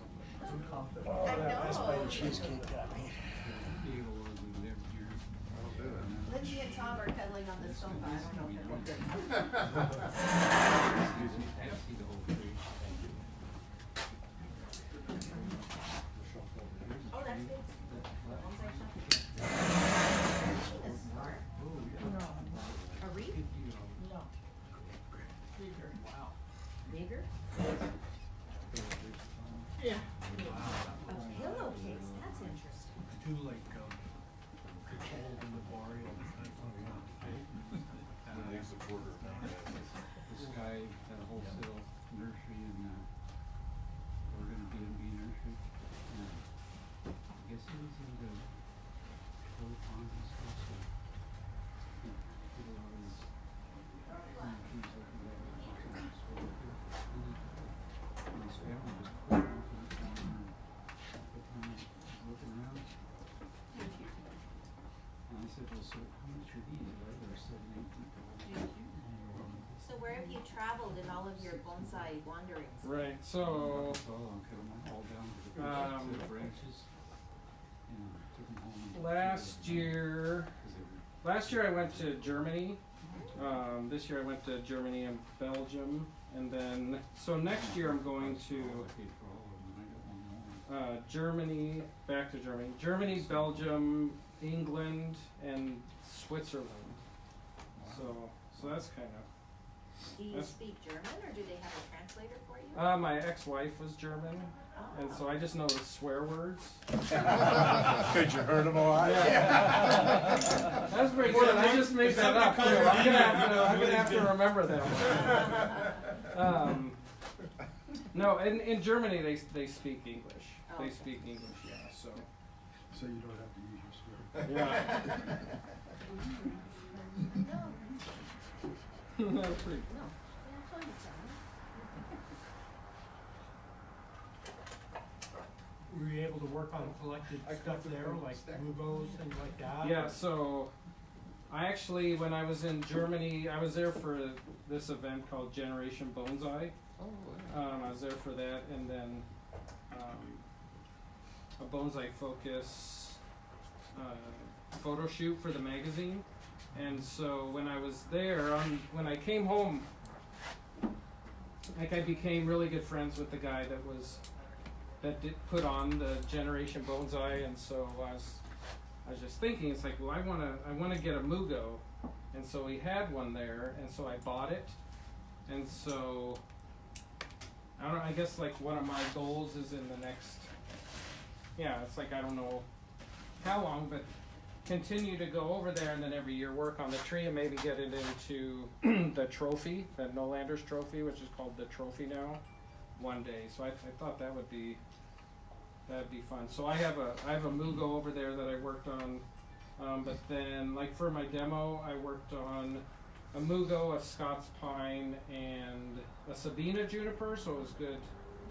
That's by the Cheesecake Factory. Lindsay and Tom are cuddling on the sofa. I don't know if they're good. Excuse me, can't see the whole tree. Oh, that's good. That's smart. A wreath? No. Wow. Bigger? Yeah. A pillowcase, that's interesting. Two like, old in the bar, you know, this guy had a wholesale nursery in, we're gonna B&B nursery. And I guess he was into goat ponds and stuff, so. He did a lot of his trees over there. And his family was pulling off of the corner and the time he was looking around. And I said, well, so how much are these? Right, there are 7, 8 people. So where have you traveled in all of your bonsai wanderings? Right, so, I'll cut them all down to the branches. And took them home. last year, Cause last year I went to Germany. This year I went to Germany and Belgium, and then so next year I'm going to Germany, back to Germany, Belgium, England, and Switzerland. So that's kind of. Do you speak German, or do they have a translator for you? My ex-wife was German, and so I just know the swear words. Cause you heard them a lot? Yeah. That's pretty good. I just made that up. Too. I'm gonna have to remember that one. No, in Germany they speak English. Oh. They speak English, yeah. So you don't have to use your swear. yeah. That's pretty. No. Were you able to work on collected stuff there, like Mugos, things like that? Yeah, so I actually, when I was in Germany, I was there for this event called Generation Bonsai. I was there for that, and then a bonsai focus photo shoot for the magazine. And so when I was there, when I came home, like I became really good friends with the guy that did put on the Generation Bonsai, and so I was just thinking, it's like, well, I wanna get a Mugo, and so he had one there, and so I bought it, and so I don't know, I guess like one of my goals is in the next, it's like I don't know how long, but continue to go over there, and then every year work on the tree and maybe get it into the trophy, the No-Landers trophy, which is called the trophy now, one day. So I thought that'd be fun. So I have a Mugo over there that I worked on, but then like for my demo, I worked on a Mugo, a Scots pine, and a Sabina juniper. So it was good.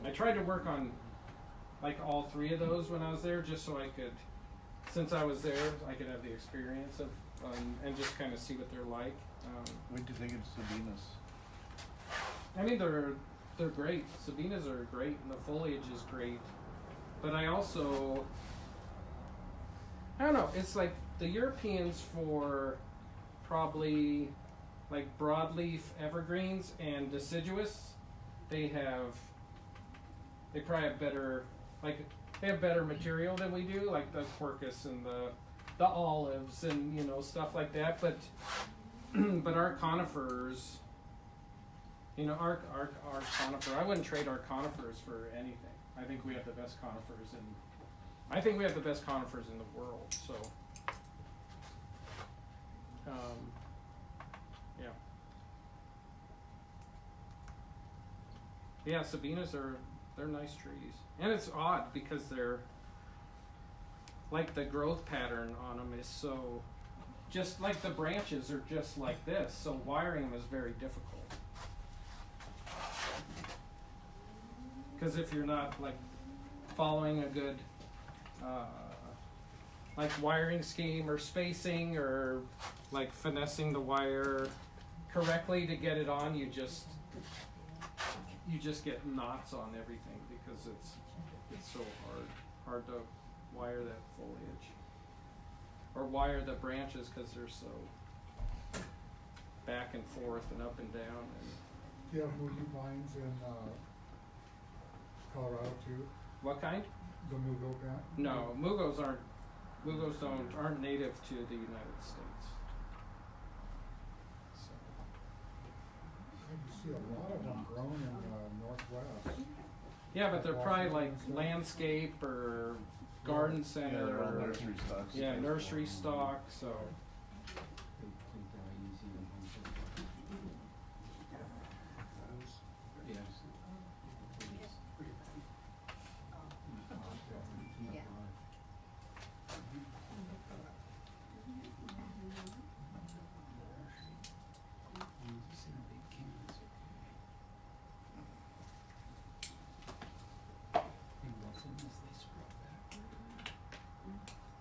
I tried to work on like all three of those when I was there, just so I could, since I was there, I could have the experience of and just kind of see what they're like. What do you think of Sabinas? I mean, they're great. Sabinas are great, and the foliage is great. But I also, I don't know, it's like the Europeans for probably like broadleaf evergreens and deciduous, they probably have better, like, they have better material than we do, like the quercus and the olives and, you know, stuff like that. But but our conifers, you know, our conifer, I wouldn't trade our conifers for anything. I think we have the best conifers in the world. So yeah, Sabinas they're nice trees. And it's odd because they're, like, the growth pattern on them is so, just like the branches are just like this, so wiring them is very difficult. Because if you're not, like, following a good, like, wiring scheme or spacing or, like, finessing the wire correctly to get it on, you just get knots on everything because it's so hard to wire that foliage or wire the branches because they're so back and forth and up and down. And do you have Mugi pines in Colorado too? what kind? The Mugo pine? No, Mugos aren't native to the United States. So. You see a lot of them grown in the Northwest. Yeah, but they're probably like landscape or garden center. they're all or, nursery stocks. Yeah, nursery stock. So.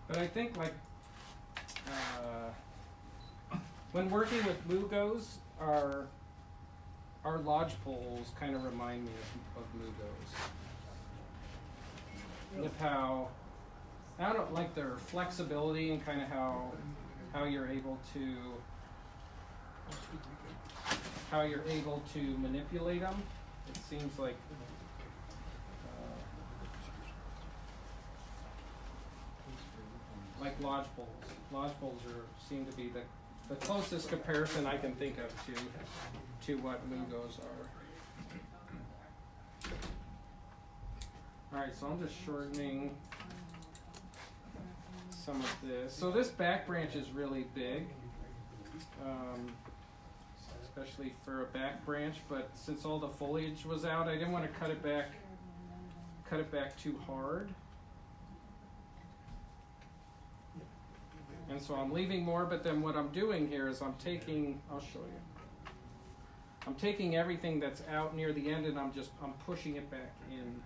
But I think like when working with Mugos, our lodgepoles kind of remind me of Mugos. With how, I don't know, like their flexibility and kind of how you're able to manipulate them. It seems like lodgepoles. Lodgepoles seem to be the closest comparison I can think of to what Mugos are. All right, so I'm just shortening some of this. So this back branch is really big, especially for a back branch. But since all the foliage was out, I didn't want to cut it back too hard. And so I'm leaving more, but then what I'm doing here is I'll show you. I'm taking everything that's out near the end and I'm pushing it back in.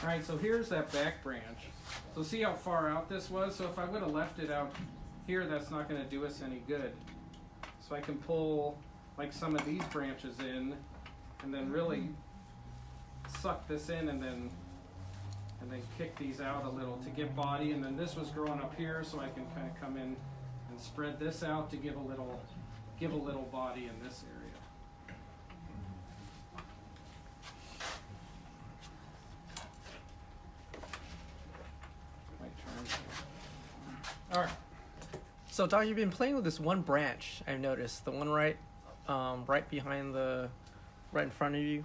Alright, so here's that back branch. So see how far out this was? So if I would have left it out here, that's not going to do us any good. So I can pull like some of these branches in and then really suck this in and then kick these out a little to get body. And then this was growing up here, so I can kind of come in and spread this out to give a little body in this area. All right. So, Doc, you've been playing with this one branch. I've noticed the one right behind right in front of you.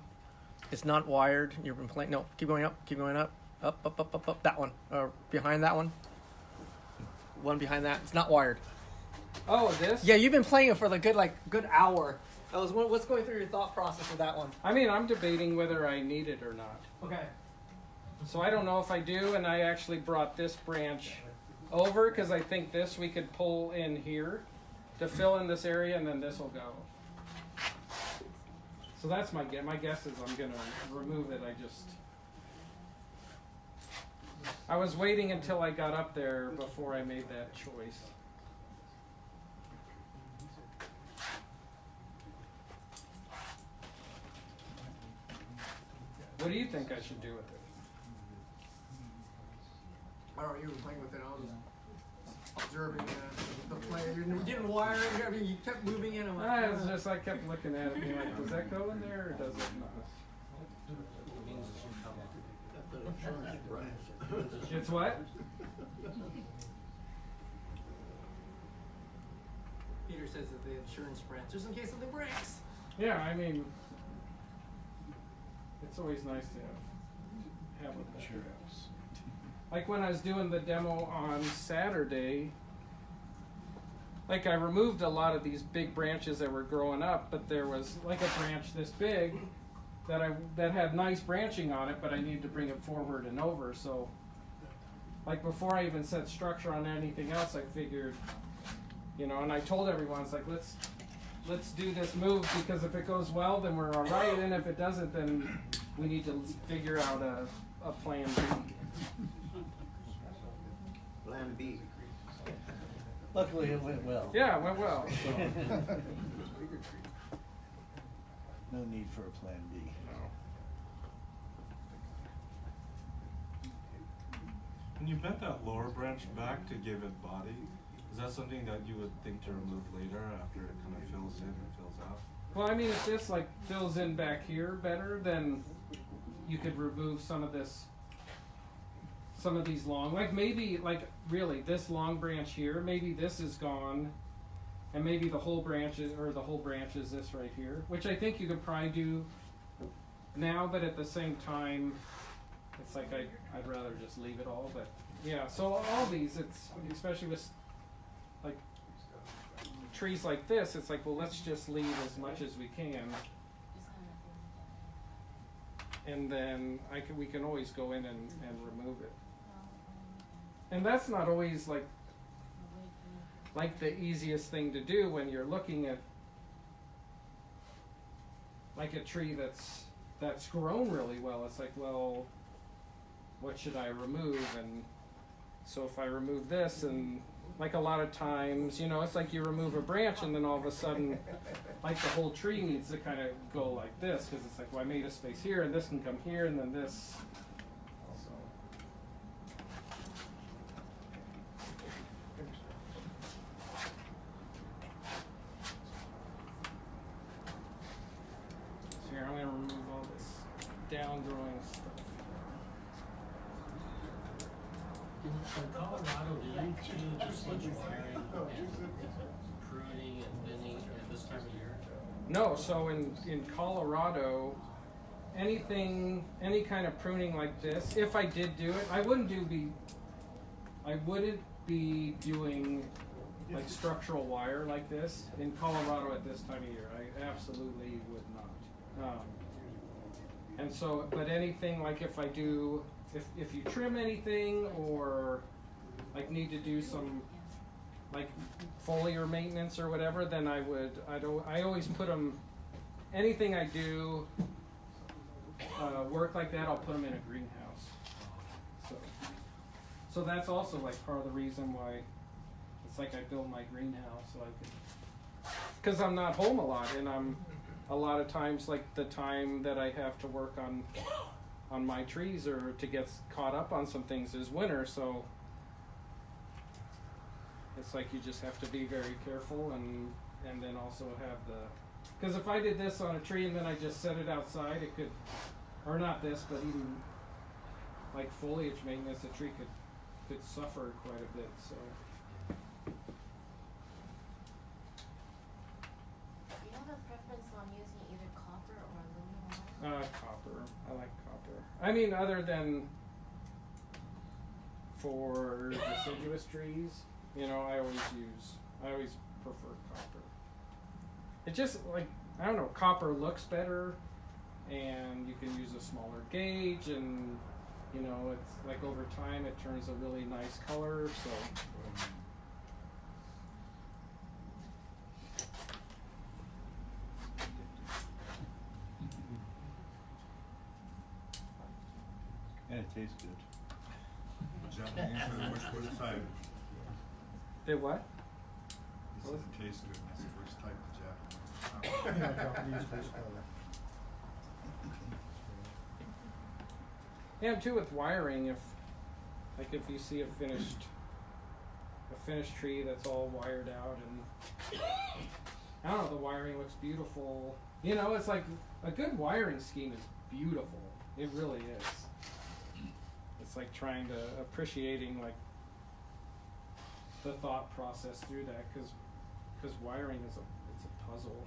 It's not wired. You've been playing. No, keep going up. Up. That one. Behind that one. One behind that. It's not wired. Oh, this? Yeah, you've been playing it for the good hour. What's going through your thought process with that one? I mean, I'm debating whether I need it or not. Okay. So I don't know if I do, and I actually brought this branch over because I think this we could pull in here to fill in this area, and then this will go. So that's my guess. My guess is I'm gonna remove it. I was waiting until I got up there before I made that choice. What do you think I should do with it? I don't know, you were playing with it, I was just observing the play. You didn't wire it, I mean, you kept moving in. It's just I kept looking at it and being like, does that go in there or does it not? It's what? Peter says that the insurance branch, just in case something breaks. Yeah, I mean, it's always nice to have a insurance. Like when I was doing the demo on Saturday, like I removed a lot of these big branches that were growing up, but there was like a branch this big that had nice branching on it, but I needed to bring it forward and over. So like before I even set structure on anything else, I figured, and I told everyone, it's like, let's do this move, because if it goes well, then we're all right, and if it doesn't, then we need to figure out a plan B. Plan B. Luckily, it went well. Yeah, it went well. No need for a plan B. When you bent that lower branch back to give it body, is that something that you would think to remove later after it kind of fills in and fills out? Well, I mean, if this like fills in back here better, then you could remove some of these long, like maybe like really this long branch here, maybe this is gone, and maybe the whole branch is this right here, which I think you could probably do now, but at the same time, it's like I'd rather just leave it all. But yeah, so all these, it's especially with like trees like this, it's like, well, let's just leave as much as we can. And then we can always go in and remove it. And that's not always like the easiest thing to do when you're looking at like a tree that's grown really well. It's like, well, what should I remove? And so if I remove this, and like a lot of times, you know, it's like you remove a branch and then all of a sudden, like the whole tree needs to kind of go like this, because it's like, well, I made a space here and this can come here and then this. Here, I'm going to remove all this down growing stuff. In Colorado, do you change the sedge wiring and pruning and thinning at this time of year? No, so in Colorado, any kind of pruning like this, if I did do it, I wouldn't be doing like structural wire like this in Colorado at this time of year. I absolutely would not. And so, but anything like if I do, if you trim anything or like need to do some like foliar maintenance or whatever, then I always put them, anything I do work like that, I'll put them in a greenhouse. So that's also like part of the reason why it's like I build my greenhouse so I could, because I'm not home a lot, and I'm a lot of times like the time that I have to work on my trees or to get caught up on some things is winter, so it's like you just have to be very careful and then also have because if I did this on a tree and then I just set it outside, it could, or not this, but even like foliage maintenance, the tree could suffer quite a bit, so. Do you have a preference on using either copper or aluminum? Copper. I like copper. I mean, other than for deciduous trees, you know, I always prefer copper. It just like, I don't know, copper looks better, and you can use a smaller gauge, and you know, it's like over time it turns a really nice color, so. And it tastes good. Japanese are the worst type. They what? It says it tastes good. That's the worst type of Japanese. Yeah, Japanese taste better. Yeah, too with wiring, if you see a finished tree that's all wired out, and I don't know, the wiring looks beautiful. You know, it's like a good wiring scheme is beautiful. It really is. It's like trying to appreciating like the thought process through that, because wiring is it's a puzzle.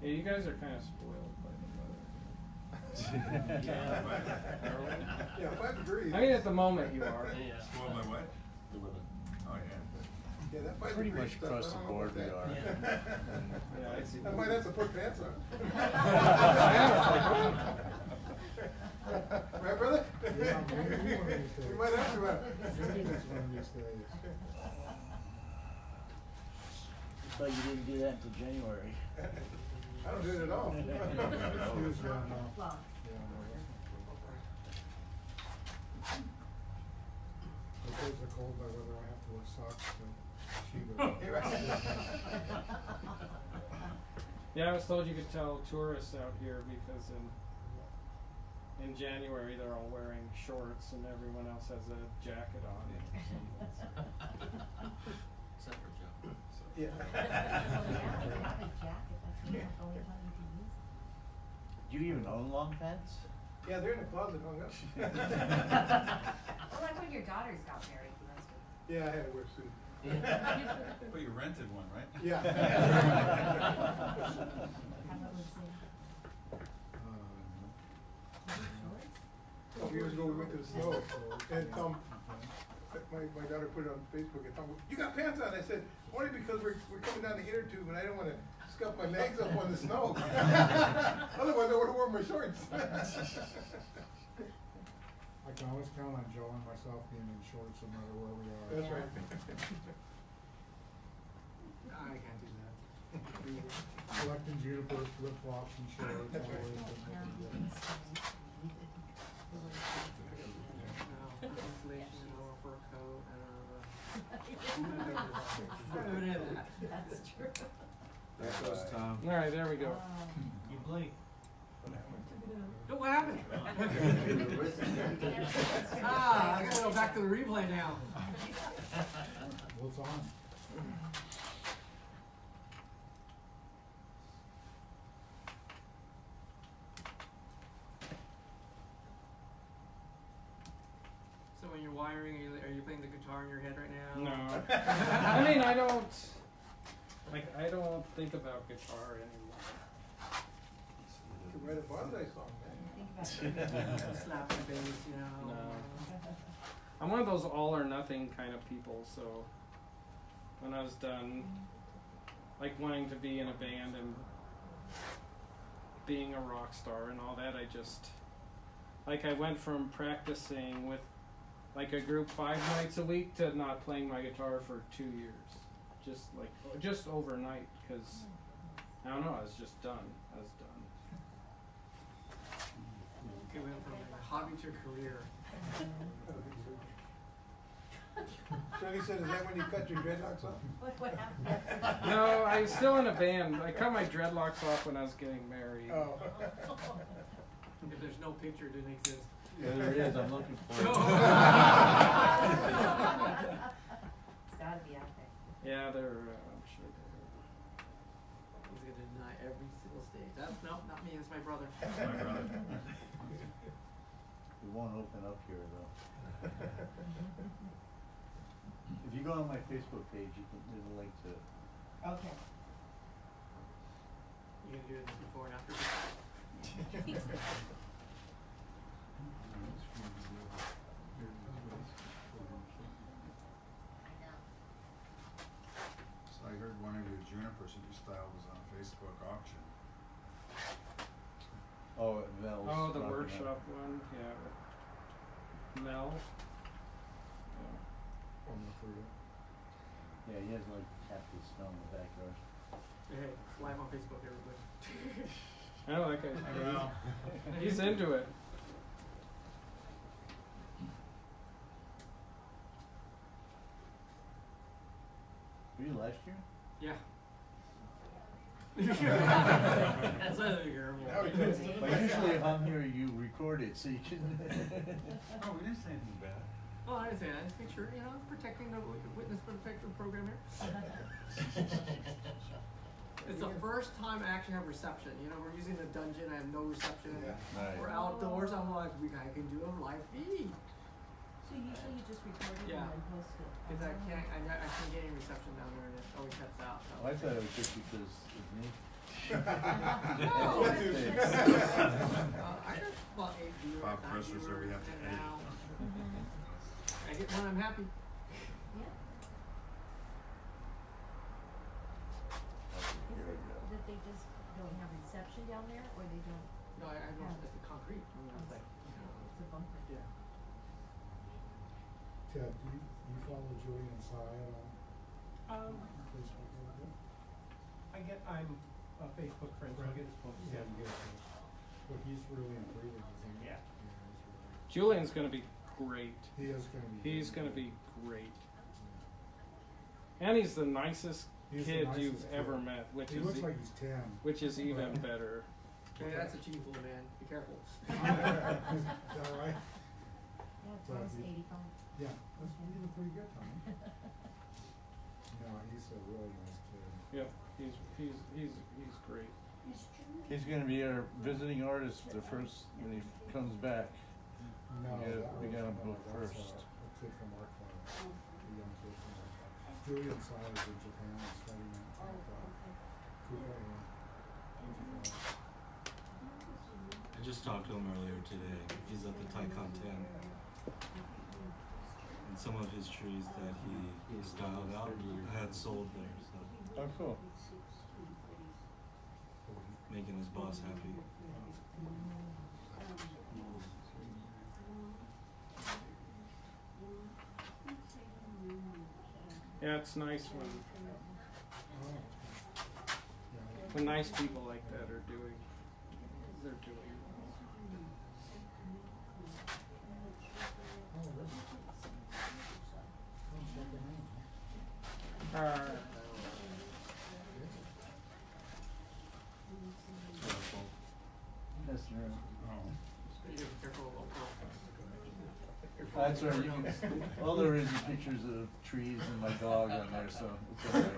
Yeah, you guys are kind of spoiled by the weather. Yeah, 5 degrees. I mean, at the moment you are. Yeah. Spoiled by what? The weather. Oh, yeah. Yeah, that 5 Pretty degree much stuff, across I the don't know board about we that. are. Yeah, I see. I might have to put pants on. Right, brother? Yeah, maybe one of these days. You might have to. Maybe it's one of these days. Thought you didn't do that until January. I don't do it at all. Excuse me, no. Yeah, no, that's not true. It goes the cold by whether I have to wear socks to achieve it. Yeah, I was told you could tell tourists out here because in January they're all wearing shorts and everyone else has a jacket on. Except for Joe. Yeah. Well, yeah, they have a jacket, that's the only time you can use it. Do you even own long pants? Yeah, they're in the closet hung up. Well, like when your daughters got married, you must have. Yeah, I had to wear a suit. But you rented one, right? Yeah. How about Lucy? A couple years ago, we went to the snow, and my daughter put it on Facebook, and Tom, you got pants on? I said, only because we're coming down the inner tube, and I don't wanna scuff my legs up on the snow. Otherwise, I would've worn my shorts. I can always count on Joe and myself being in shorts no matter where we are. That's right. I can't do that. Collecting juniper, flip flops and shorts. That's right. always. No, insulation and oil for a coat, I don't know. That's true. There goes Tom. All right, there we go. You blink. Oh, what happened? Ah, I gotta go back to the replay now. Well, it's on. So when you're wiring, are you playing the guitar in your head right now? No. I mean, I don't think about guitar anymore. You could write a bonsai song, man. Think about Slap the bass, you know. No. I'm one of those all or nothing kind of people, so when I was done, like wanting to be in a band and being a rock star and all that, I just, like I went from practicing with like a group 5 nights a week to not playing my guitar for 2 years. Just overnight, because I don't know, I was just done. I was done. You went from a hobby to a career. Shirley said, is that when you cut your dreadlocks off? What happened? No, I was still in a band. I cut my dreadlocks off when I was getting married. Oh. If there's no picture, it didn't exist. Yeah, there it is, I'm looking for it. It's gotta be out there. Yeah, I'm sure they're. He's gonna deny every single stage. That's not me, that's my brother. My brother. It won't open up here though. If you go on my Facebook page, there's a link to it. Okay. You gonna do it before and after? So I heard one of your Juniper style was on a Facebook auction. Oh, Mel's. Oh, the talking workshop one, yeah. Mel. Yeah, he has like half his snow in the backyard. Hey, live on Facebook, everybody. I know that guy's Well. He's into it. Were you last year? Yeah. That's not terrible. But usually if I'm here, you record it so you can. Oh, we didn't say anything bad. Oh, I understand. I just make sure, protecting the witness protection program here. It's the first time I actually have reception. We're using the dungeon. I have no reception. Yeah. Right. We're outdoors. I'm like, I can do a live feed. So usually you just record it Yeah. and then post it. Because I can't get any reception down there, and it always cuts out. So. Oh, I thought it was just because of me. No. Thanks. I get about 8 viewers, Bob 9 Presser's there, we viewers have to in and edit. out. I get one, I'm happy. Yeah. Is it that they just don't have reception down there, or they don't? No, I know Yeah. it's the concrete. It's like, It's a bunker. yeah. Ted, do you follow Julian Syed on Facebook a little bit? I'm a Facebook friend, so I get his posts. Yeah, you get it. But he's really improving, isn't he? Yeah. He's really. Julian's gonna be great. He is gonna be. He's gonna be great. And he's the nicest He's the kid nicest you've kid. ever met, which He is looks like he's 10. which is even better. Hey, that's a cheating pool, man. Be careful. Is that right? Yeah, Tom's 85. Yeah, that's really pretty good, Tom. No, he's a really nice kid. Yeah, he's great. He's gonna be our visiting artist the first, when he comes back. No, We got him booked that's first. a kid from our club, a young kid from our club. Julian Sai is in Japan and studying at Kuka, I just talked to him earlier today. He's at the Taikon 10. And some of his trees that he styled out had sold there. So Oh, cool. making his boss happy. Yeah, it's nice when nice people like that are doing. Yes, sir. That's right. You can, all there is pictures of trees and my dog on there, so it's all right.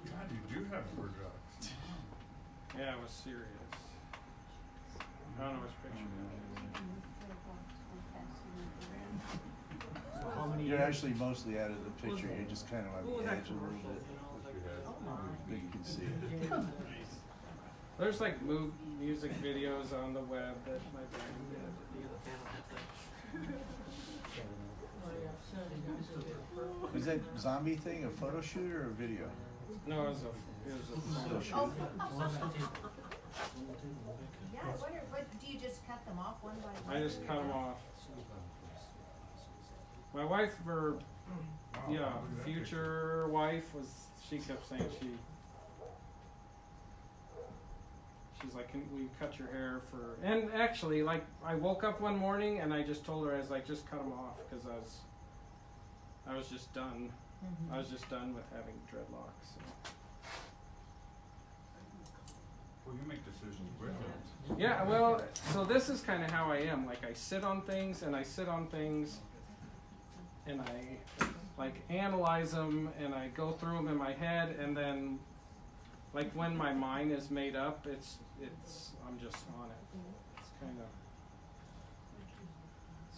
God, you do have bird dogs. Yeah, it was serious. I don't know which picture So how many You're years? actually mostly out of the picture. You're just kind of on What was the that edge a little commercial? bit. You know, I was like, But you can see it. There's like music videos on the web that my band did. Was that zombie thing a photo shoot or a video? No, it was a photo shoot. Oh. Yeah, I wonder, what, do you just cut them off one by one? I just cut them off. My wife, or yeah, future wife, she kept saying she's like, can we cut your hair for, and actually, like, I woke up one morning and I just told her, I was like, just cut them off, because I was just done. I was just done with having dreadlocks. So. Well, you make decisions quickly. Yeah, well, so this is kind of how I am. Like, I sit on things, and I like analyze them, and I go through them in my head, and then, like, when my mind is made up, I'm just on it. It's kind of.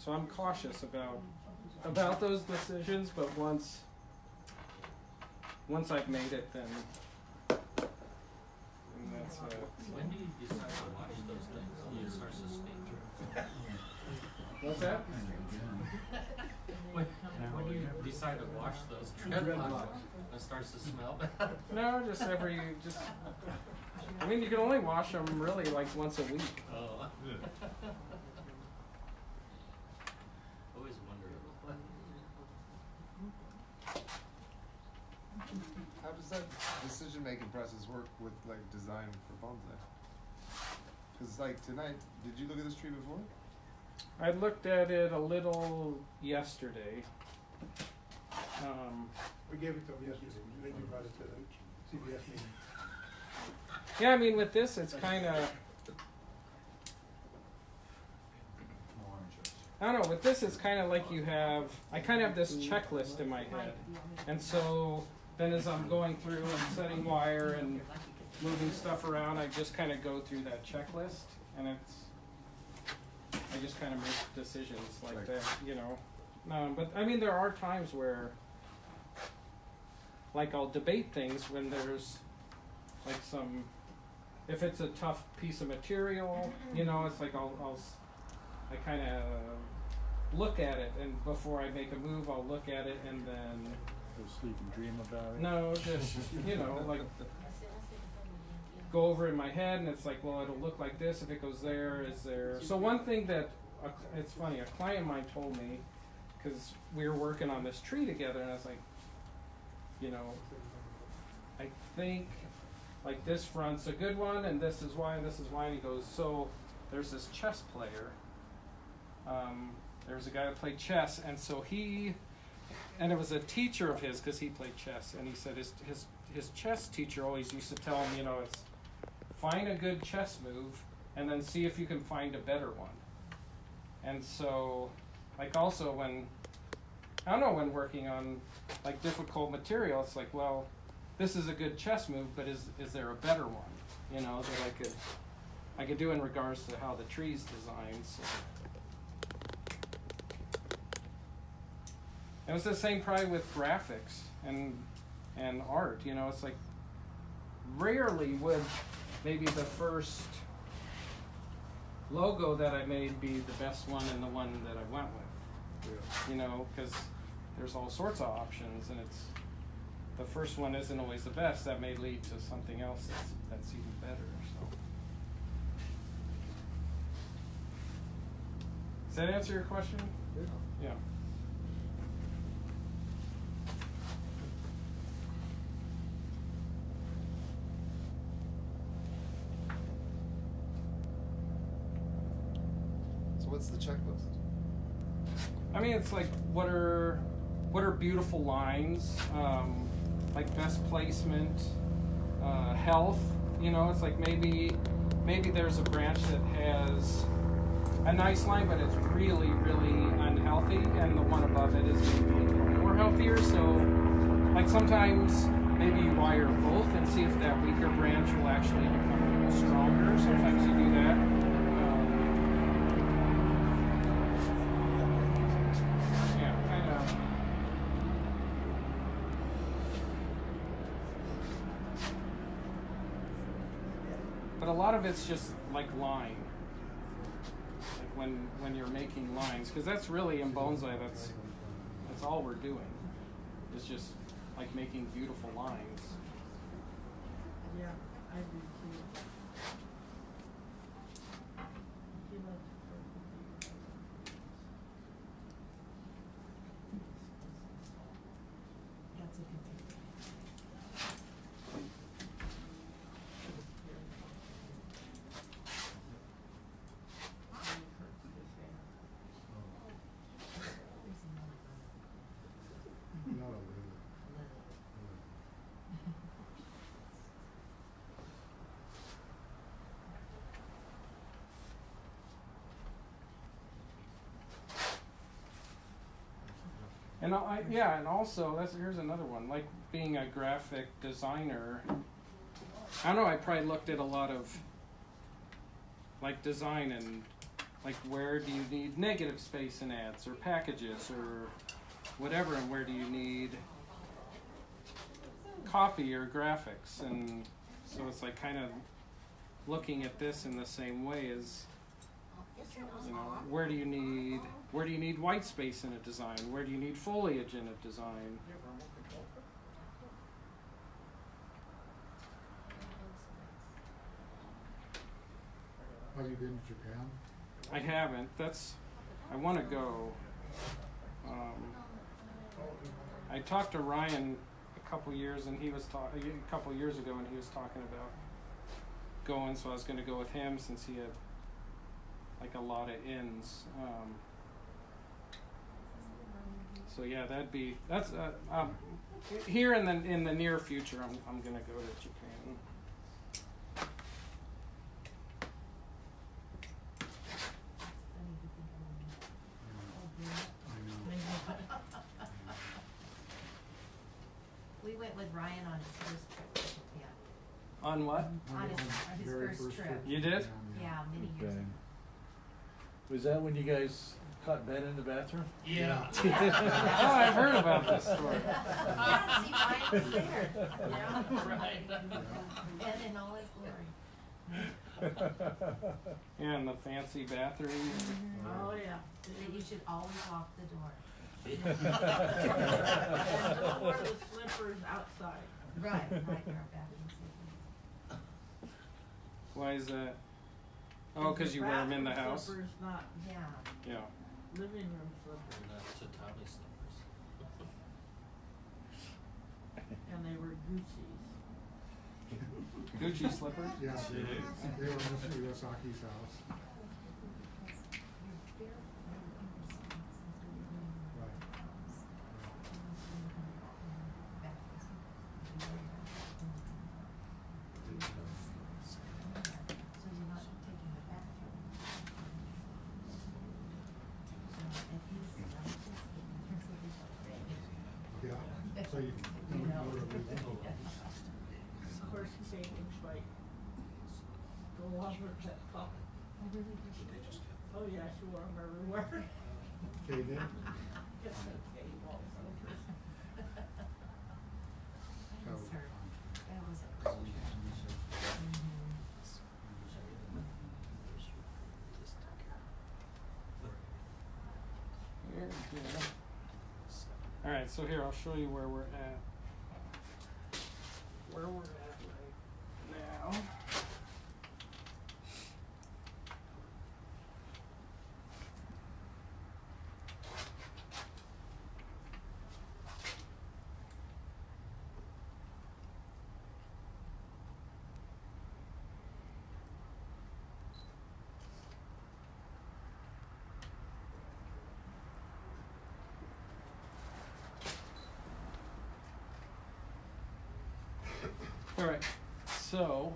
So I'm cautious about those decisions, but once I've made it, then that's it. When do you decide to watch those things? You start to speak. What's that? When do you decide to wash those dreadlocks? It starts to smell bad. No, I mean, you can only wash them really like once a week. Oh. Always wondered. How does that decision-making process work with like design for bonsai? Because like tonight, did you look at this tree before? I looked at it a little yesterday. We gave it to them yesterday. They brought it to the CBS meeting. Yeah, I mean, with this, it's kind of. I don't know. With this, it's kind of like I kind of have this checklist in my head, and so then as I'm going through and setting wire and moving stuff around, I just kind of go through that checklist, and I just kind of make decisions like that, you know. But I mean, there are times where, like, I'll debate things when there's, like, if it's a tough piece of material, you know, it's like I kind of look at it, and before I make a move, I'll look at it and then. Go sleep and dream about it. No, just, you know, like, go over in my head, and it's like, well, it'll look like this if it goes there. Is there? So one thing that it's funny, a client of mine told me, because we were working on this tree together, and I was like, you know, I think like this front's a good one, and this is why, and this is why. And he goes, so there's this chess player. There was a guy that played chess, and so and it was a teacher of his because he played chess, and he said his chess teacher always used to tell him, you know, it's find a good chess move and then see if you can find a better one. And so, like, also when I don't know, when working on like difficult material, it's like, well, this is a good chess move, but is there a better one? You know, that I could do in regards to how the tree's designed. So. And it's the same probably with graphics and art. You know, it's like rarely would maybe the first logo that I made be the best one and the one that I went with. Yeah. You know, because there's all sorts of options, and it's the first one isn't always the best. That may lead to something else that's even better. So, does that answer your question? Yeah. Yeah. So what's the checklist? I mean, it's like what are beautiful lines, like best placement, health. You know, it's like maybe there's a branch that has a nice line, but it's really, really unhealthy, and the one above it is maybe more healthier. So, like sometimes maybe you wire both and see if that weaker branch will actually become a little stronger. Sometimes you do that. But a lot of it's just like line, like when you're making lines, because that's really in bonsai. That's all we're doing. It's just like making beautiful lines. Yeah, I do too. He loves That's a good thing. Not a little. And and also here's another one. Like being a graphic designer, I don't know. I probably looked at a lot of like design and like where do you need negative space in ads or packages or whatever, and where do you need copy or graphics, and so it's like kind of looking at this in the same way as, you know, where do you need white space in a design? Where do you need foliage in a design? Have you been to Japan? I haven't. I want to go. I talked to Ryan a couple years ago, and he was talking about going, so I was going to go with him since he had like a lot of ins. So yeah, that's here in the near future. I'm going to go to Japan. We went with Ryan on his first trip. Yeah. On what? On his first trip. You did? Yeah, many years ago. Was that when you guys caught Ben in the bathroom? Yeah. Oh, I've heard about this story. Yeah, see, Ryan was there. Yeah, right. Ben in all his glory. Yeah, in the fancy bathroom. Oh, yeah. That you should always lock the door. And don't wear the slippers outside. Right, like our bathroom slippers. Why is that? Oh, because you wear them in the Bathroom house? Slippers, not Yeah. living room slippers. And that's tatami slippers. And they were Gucci's. Gucci slippers? Yeah, they were in Mr. Iwasaki's house. You know. Of course, savings like go over that pop. Oh yeah, she wore them everywhere. Okay, then. Yes, okay, well, That was her. That was her. Very good. All right, so here I'll show you where we're at. Where we're at right now. All right, so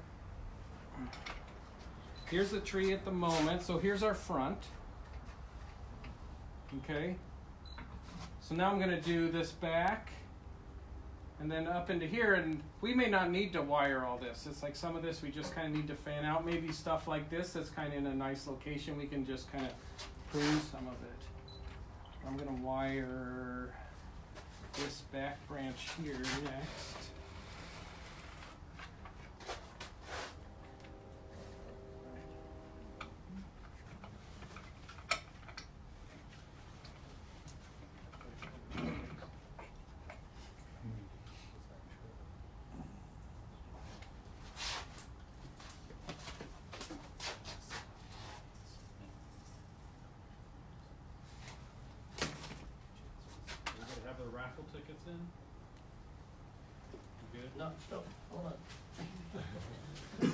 here's the tree at the moment. So here's our front. Okay. So now I'm going to do this back and then up into here, and we may not need to wire all this. It's like some of this we just kind of need to fan out. Maybe stuff like this that's kind of in a nice location, we can just kind of prune some of it. I'm going to wire this back branch here next. Have the raffle tickets in? You good? No, stop, hold on. There's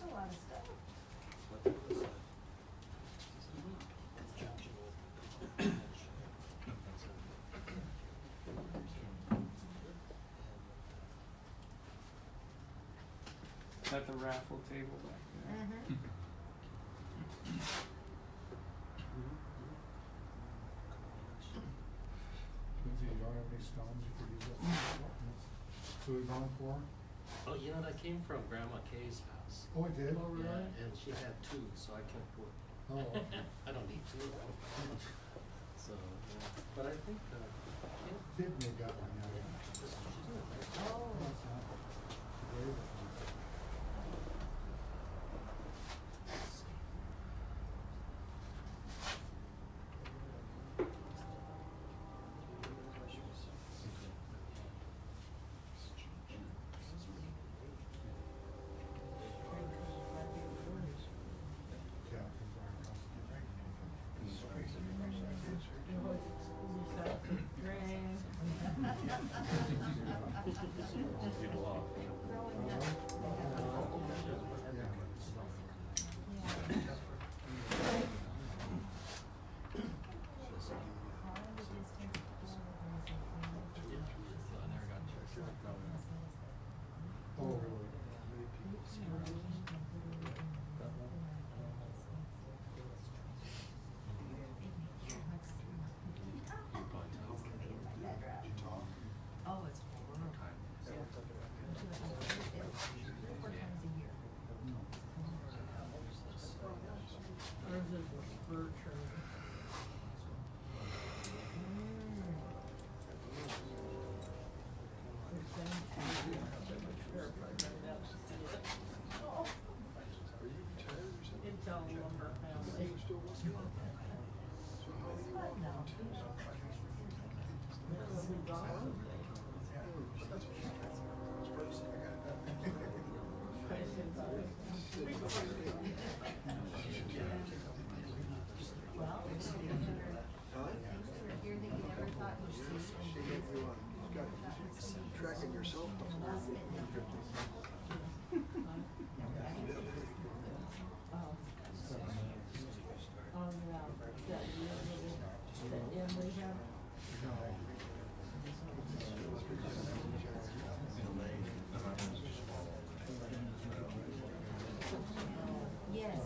a lot of stuff. At the raffle table back there. Lindsay, you don't have any stones you could use that? So we going for? Oh, you know, that came from Grandma Kay's house. Oh, it did? Yeah, and she had two, so I kept one. Oh, okay. I don't need two though. So, yeah. But I think, Tiffany got one, yeah. she's doing it. Oh. That's not very good. Oh, really? Oh, it's 4 times. Yeah. 4 times a year. Ours is a spur tree. It's all lumber family. Well, things that are here that you never thought you'd see. Tracking yourself. Yes.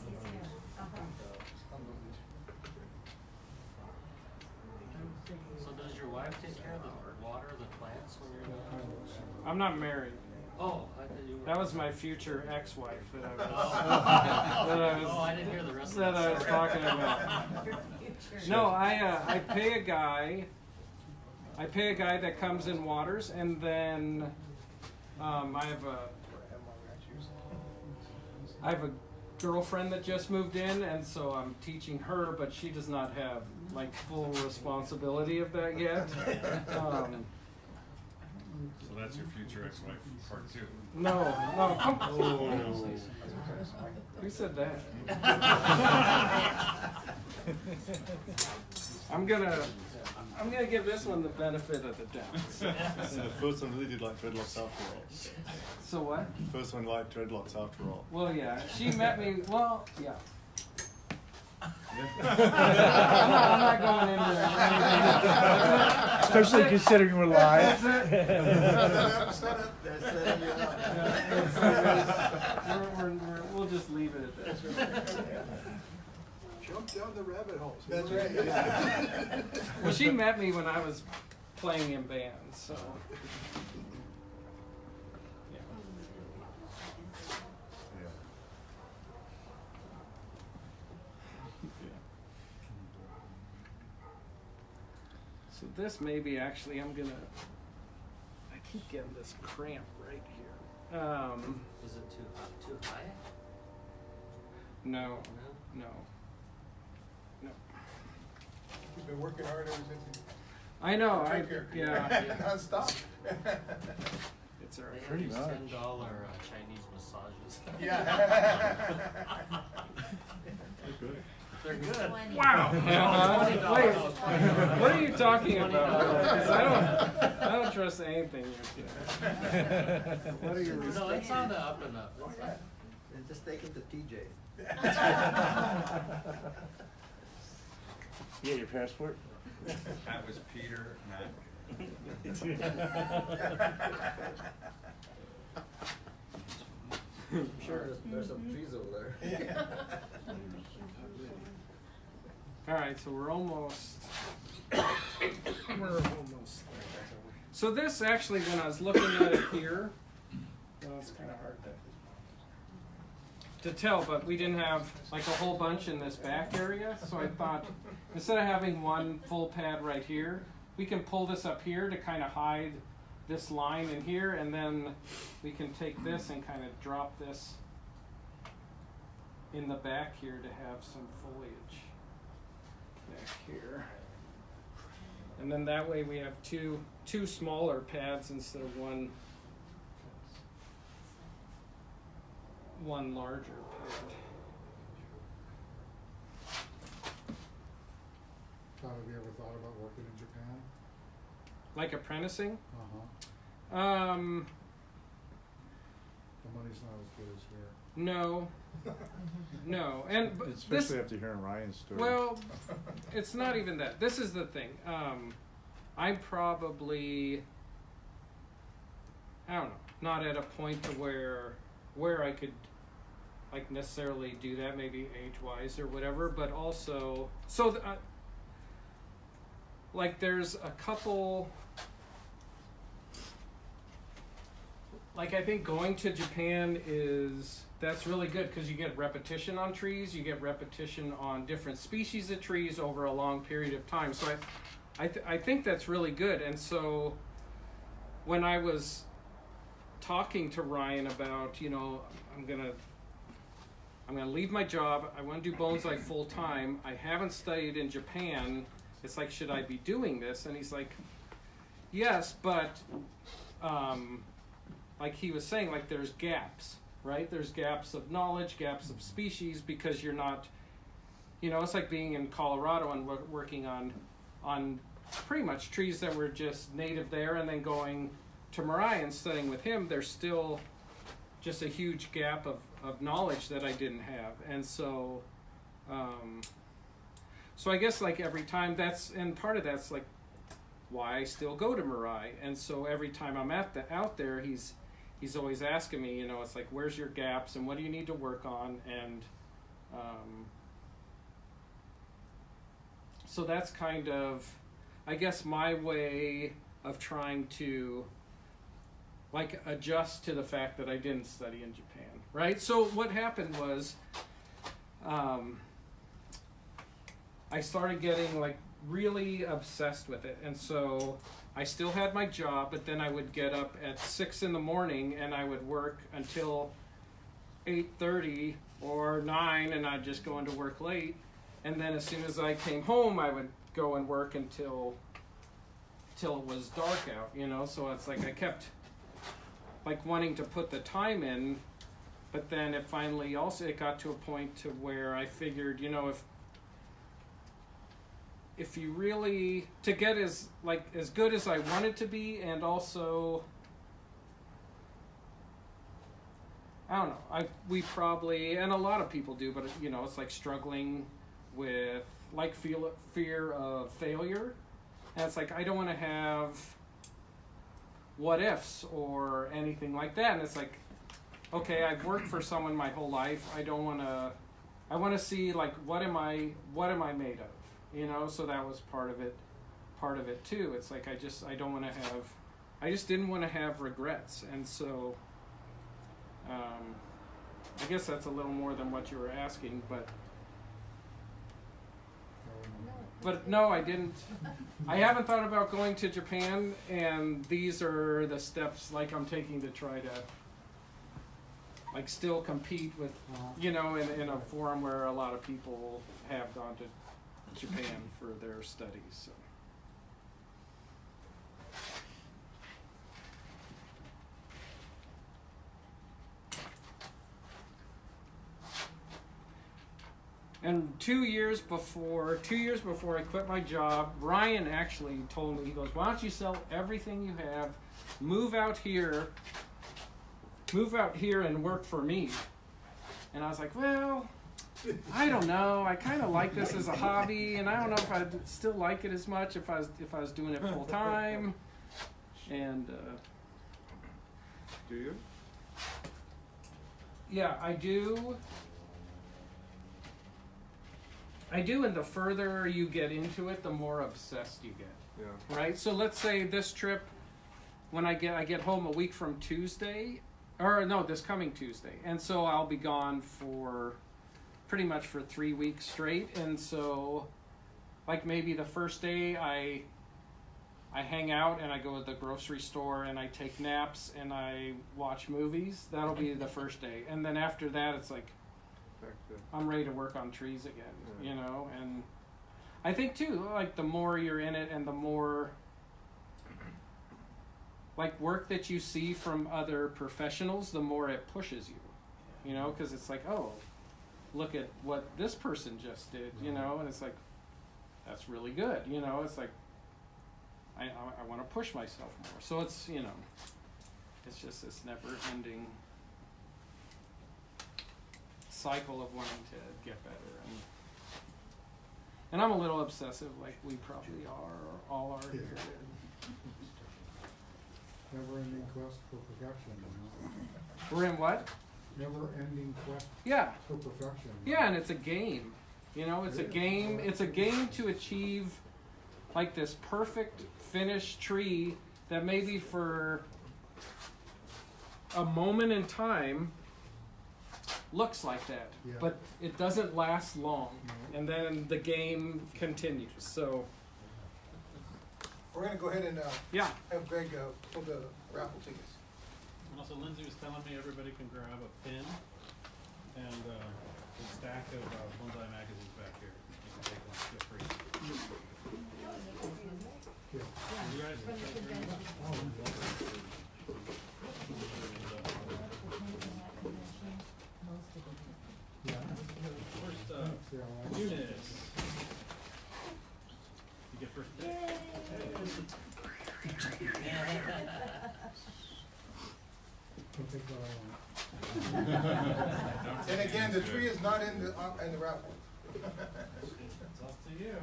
I'm not married. Oh, I thought you were. That was my future ex-wife that I was. Oh, I didn't hear the rest of that that I was story. talking about. No, I pay a guy. I pay a guy that comes in waters, and then I have a girlfriend that just moved in, and so I'm teaching her, but she does not have like full responsibility of that yet. So that's your future ex-wife, part 2. No, come Who said that? I'm gonna give this one the benefit of the doubt. So the first one really did like dreadlocks after all. So what? The first one liked dreadlocks after all. Well, yeah, she met me. Well, yeah. I'm not going into that. Especially considering we're live. We'll just leave it at that. Jump down the rabbit hole. That's right. Well, she met me when I was playing in bands, so. Yeah. So this maybe actually I keep getting this cramp right here. Was it too high? No. You've been working hard ever since. I know. Yeah. Non-stop. It's all right. They have these $10 Chinese massages. Yeah. They're good. Wow. Wait, what are you talking about? 'Cause I don't trust anything you're saying. What are your No, it's on the up and up. It's like- And just take it to TJ. You got your passport? That was Peter Mack. Sure, there's some trees over there. All right, so we're almost there. So this actually, when I was looking at it here, well, it's kind of hard to tell, but we didn't have like a whole bunch in this back area, so I thought instead of having one full pad right here, we can pull this up here to kind of hide this line in here, and then we can take this and kind of drop this in the back here to have some foliage back here. And then that way we have two smaller pads instead of one larger pad. Tom, have you ever thought about working in Japan? Like apprenticing? Uh-huh. The money's not as good as here. No. No. And but especially after hearing Ryan's story. Well, it's not even that. This is the thing. I'm probably, I don't know, not at a point to where I could like necessarily do that, maybe age-wise or whatever, but also, so like there's a couple, like I think going to Japan that's really good because you get repetition on trees, you get repetition on different species of trees over a long period of time. So I think that's really good. And so when I was talking to Ryan about, I'm gonna leave my job, I want to do bonsai full time, I haven't studied in Japan, it's like, should I be doing this? And he's like, yes, but like he was saying, like there's gaps, right? There's gaps of knowledge, gaps of species, because you're not, it's like being in Colorado and working on pretty much trees that were just native there, and then going to Moriah and studying with him. There's still just a huge gap of knowledge that I didn't have. And so so I guess like every time and part of that's like why I still go to Moriah. And so every time I'm out there, he's always asking me, it's like, where's your gaps and what do you need to work on? And so that's kind of, I guess, my way of trying to like adjust to the fact that I didn't study in Japan, right? So what happened was, I started getting like really obsessed with it, and so I still had my job, but then I would get up at 6 in the morning and I would work until 8:30 or 9, and I'd just go into work late. And then as soon as I came home, I would go and work until it was dark out, you know? So it's like I kept like wanting to put the time in, but then it finally also, it got to a point to where I figured, you know, if you really, to get as good as I wanted to be, and also, I don't know, we probably, and a lot of people do, but you know, it's like struggling with like fear of failure, and it's like I don't want to have what ifs or anything like that, and it's like, okay, I've worked for someone my whole life. I want to see like what am I made of, you know? So that was part of it too. It's like I just didn't want to have regrets, and so I guess that's a little more than what you were asking, but no, I didn't. I haven't thought about going to Japan, and these are the steps like I'm taking to try to like still compete with, you know, in a forum where a lot of people have gone to Japan for their studies. So. And 2 years before I quit my job, Ryan actually told me, he goes, why don't you sell everything you have, move out here and work for me. And I was like, well, I don't know. I kind of like this as a hobby, and I don't know if I'd still like it as much if I was doing it full time. And do you? Yeah, I do. And the further you get into it, the more obsessed you get. Yeah. Right? So let's say this trip, when I get home a week from Tuesday, or no, this coming Tuesday. And so I'll be gone for pretty much for 3 weeks straight. And so like maybe the first day I hang out and I go to the grocery store and I take naps and I watch movies. That'll be the first day. And then after that, it's like, I'm ready to work on trees again, you know? And I think too, like the more you're in it and the more like work that you see from other professionals, the more it pushes you, you know? Because it's like, oh, look at what this person just did, you know? And it's like, that's really good, you know? It's like, I want to push myself more. So it's, you know, it's just this never-ending cycle of wanting to get better, and I'm a little obsessive, like we probably all are here. Never-ending quest for perfection, you know? We're in what? Never-ending quest for perfection. Yeah, and it's a game. You know, it's a game. It's a game to achieve like this perfect finished tree that maybe for a moment in time looks like that, but it doesn't last long, and then the game continues. So we're gonna go ahead and have Greg pull the raffle tickets. Also, Lindsay was telling me everybody can grab a pin and a stack of bonsai magazines back here. You can take one, feel free. You guys are First, Eunice. You get first pick. Don't take what I want. And again, the tree is not in the raffle. It's up to you.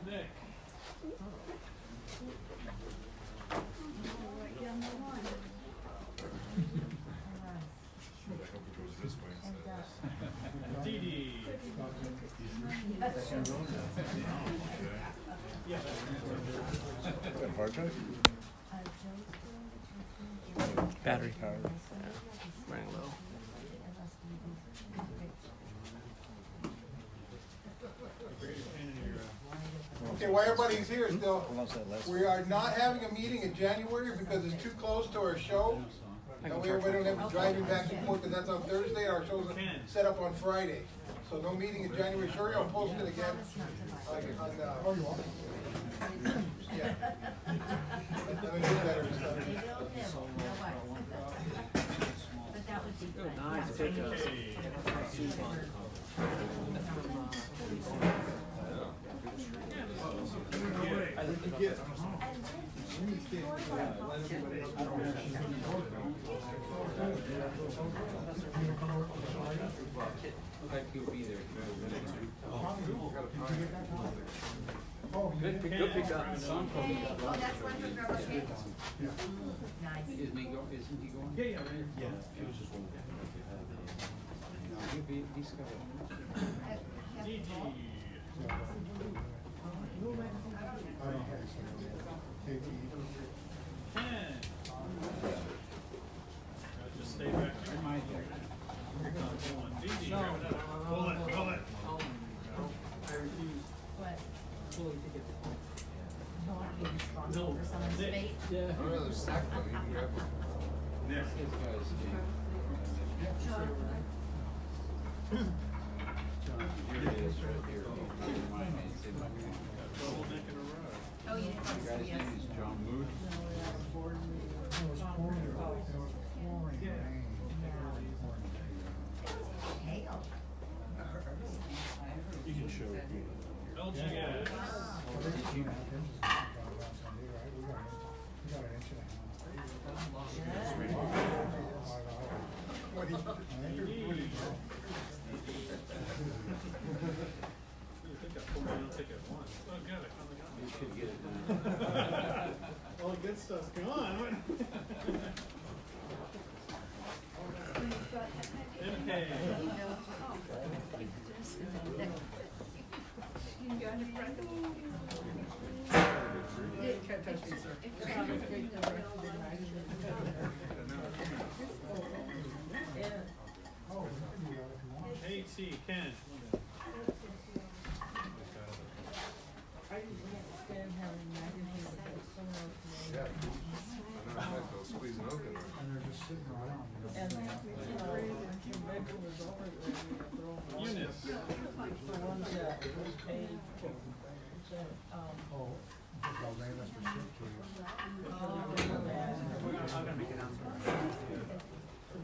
Nick. Dee Dee. Hard drive? Battery power. Yeah. Running low. Okay, while everybody's here still, How long's that last? we are not having a meeting in January because it's too close to our show. That way everybody don't have to drive back and forth, and that's on Thursday, our show's set up on Friday. So no meeting in January, sure, I'll post it again. Oh, you are? Yeah. Let me get better stuff. But that would be good. Nice pickups. Like he'll be there. Good pickup. Oh, that's one from Rubber Tree? Nice. Isn't he going? Yeah. It was just one. No, he's got I don't think so. KP. Just stay back here. Pull it. I refuse. What? Fully ticket. You want to be responsible for someone's fate? Yeah. I'd rather stack them, you can grab them. This guy's Sure. here it is right here. Mine is in my phone. Double neck in a row. Oh, you didn't The want to guy's see us? name is John Mood. It was pouring, it was pouring rain. Hail. You can show it. LGS. I think it's 2.5 inches on Sunday, right? We got an inch and a half. What do you? You think I pulled down ticket once? Oh, got it. You should get it done. All the good stuff's gone. MK. Can't touch me, sir. AT, Ken. Yeah. I know, I was squeezing open. And they're just sitting around, you know. And Rebecca was over there, Eunice. the ones that was paid for, Oh, because they must have shipped to us.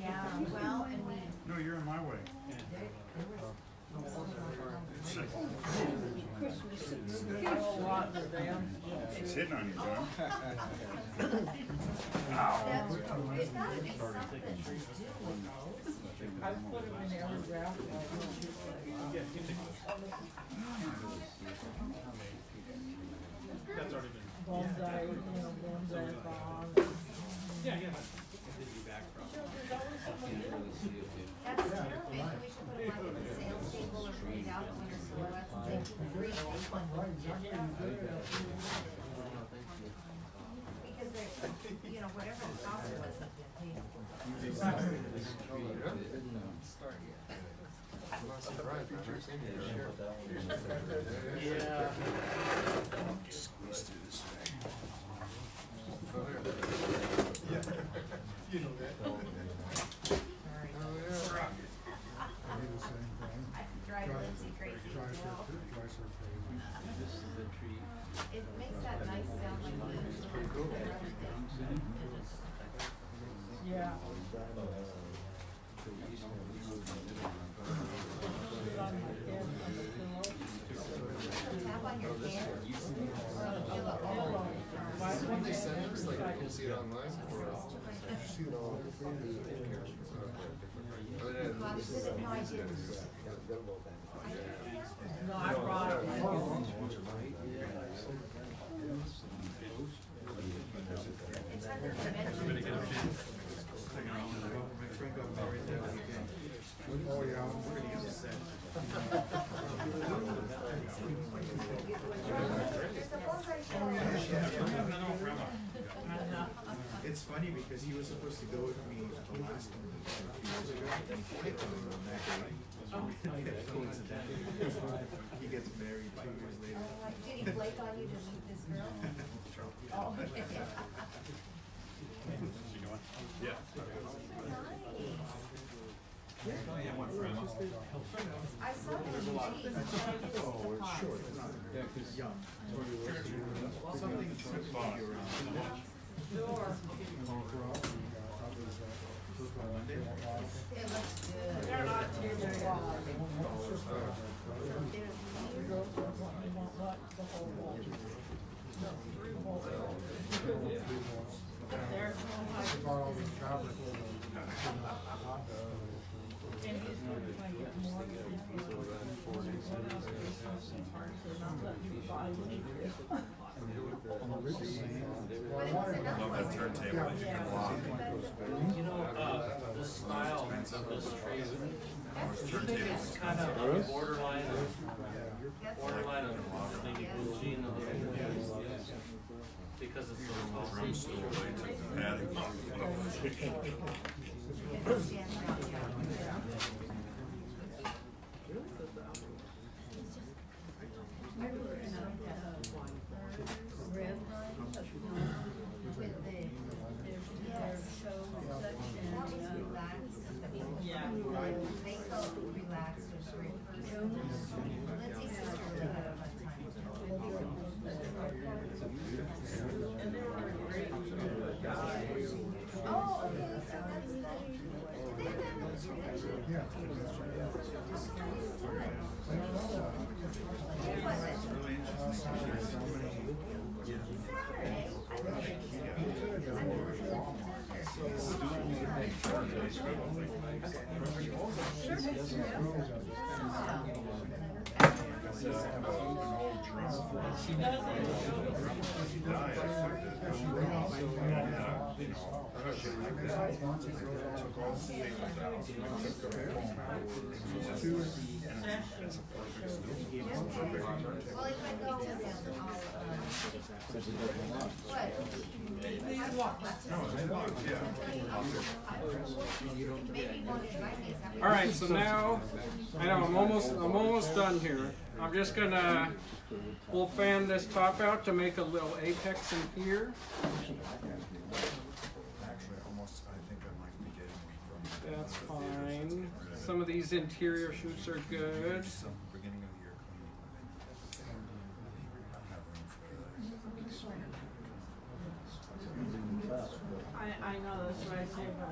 Yeah, well, and we. No, you're in my way. whole lot of them. He's hitting on you, John. That's, it's gotta be something to do with those. I put them in every draft. That's already been. Bonsai, bonsai bond. Yeah. That's true, maybe we should put them like in the sales table or put it out on your silhouettes and say, free take one. Because they're, you know, whatever the cost was, I'm not surprised, I've never seen you share. Yeah. Squeeze through this way. Yeah. You know that. Oh, yeah. I do the same thing. I drive Lindsay crazy, Drives her, you know? drives her crazy. This is the tree. It makes that nice sound like Yeah. tap on your hand. What they send us, like, you can see it online, or did you see it all? No, I brought it. It's under prevention. Oh, yeah. There's a book it's funny because he was supposed to go with me the last time a few years ago, and then he hit on that day. Coincidentally, he gets married 2 years later. Did he flake on you to meet this girl? Oh, okay. Yeah. I saw him in G's. Oh, it's short. Yeah, because young. Something It looks good. They're not too big. Borrow the fabric. And he's going to try to get more of these people. So not let you buy anything. Love that turntable that you can lock. You know, the style of this tree, it's kind of borderline of the Eugene of the because it's so tall. Drum stool, they took the padding off. Red yeah. They felt relaxed or Lindsay's sister would have had a fun And they were great guys. Oh, okay, so that's the, they have that much tradition? Yeah. Where was it? Saturday. I don't think Well, if I go with him, All right, so now I know I'm almost done here. I'm just gonna we'll fan this top out to make a little apex in here. Actually, almost, I think I might be getting weak from That's fine. Some of these interior shoots are good. some beginning of the year I know that's what I say, but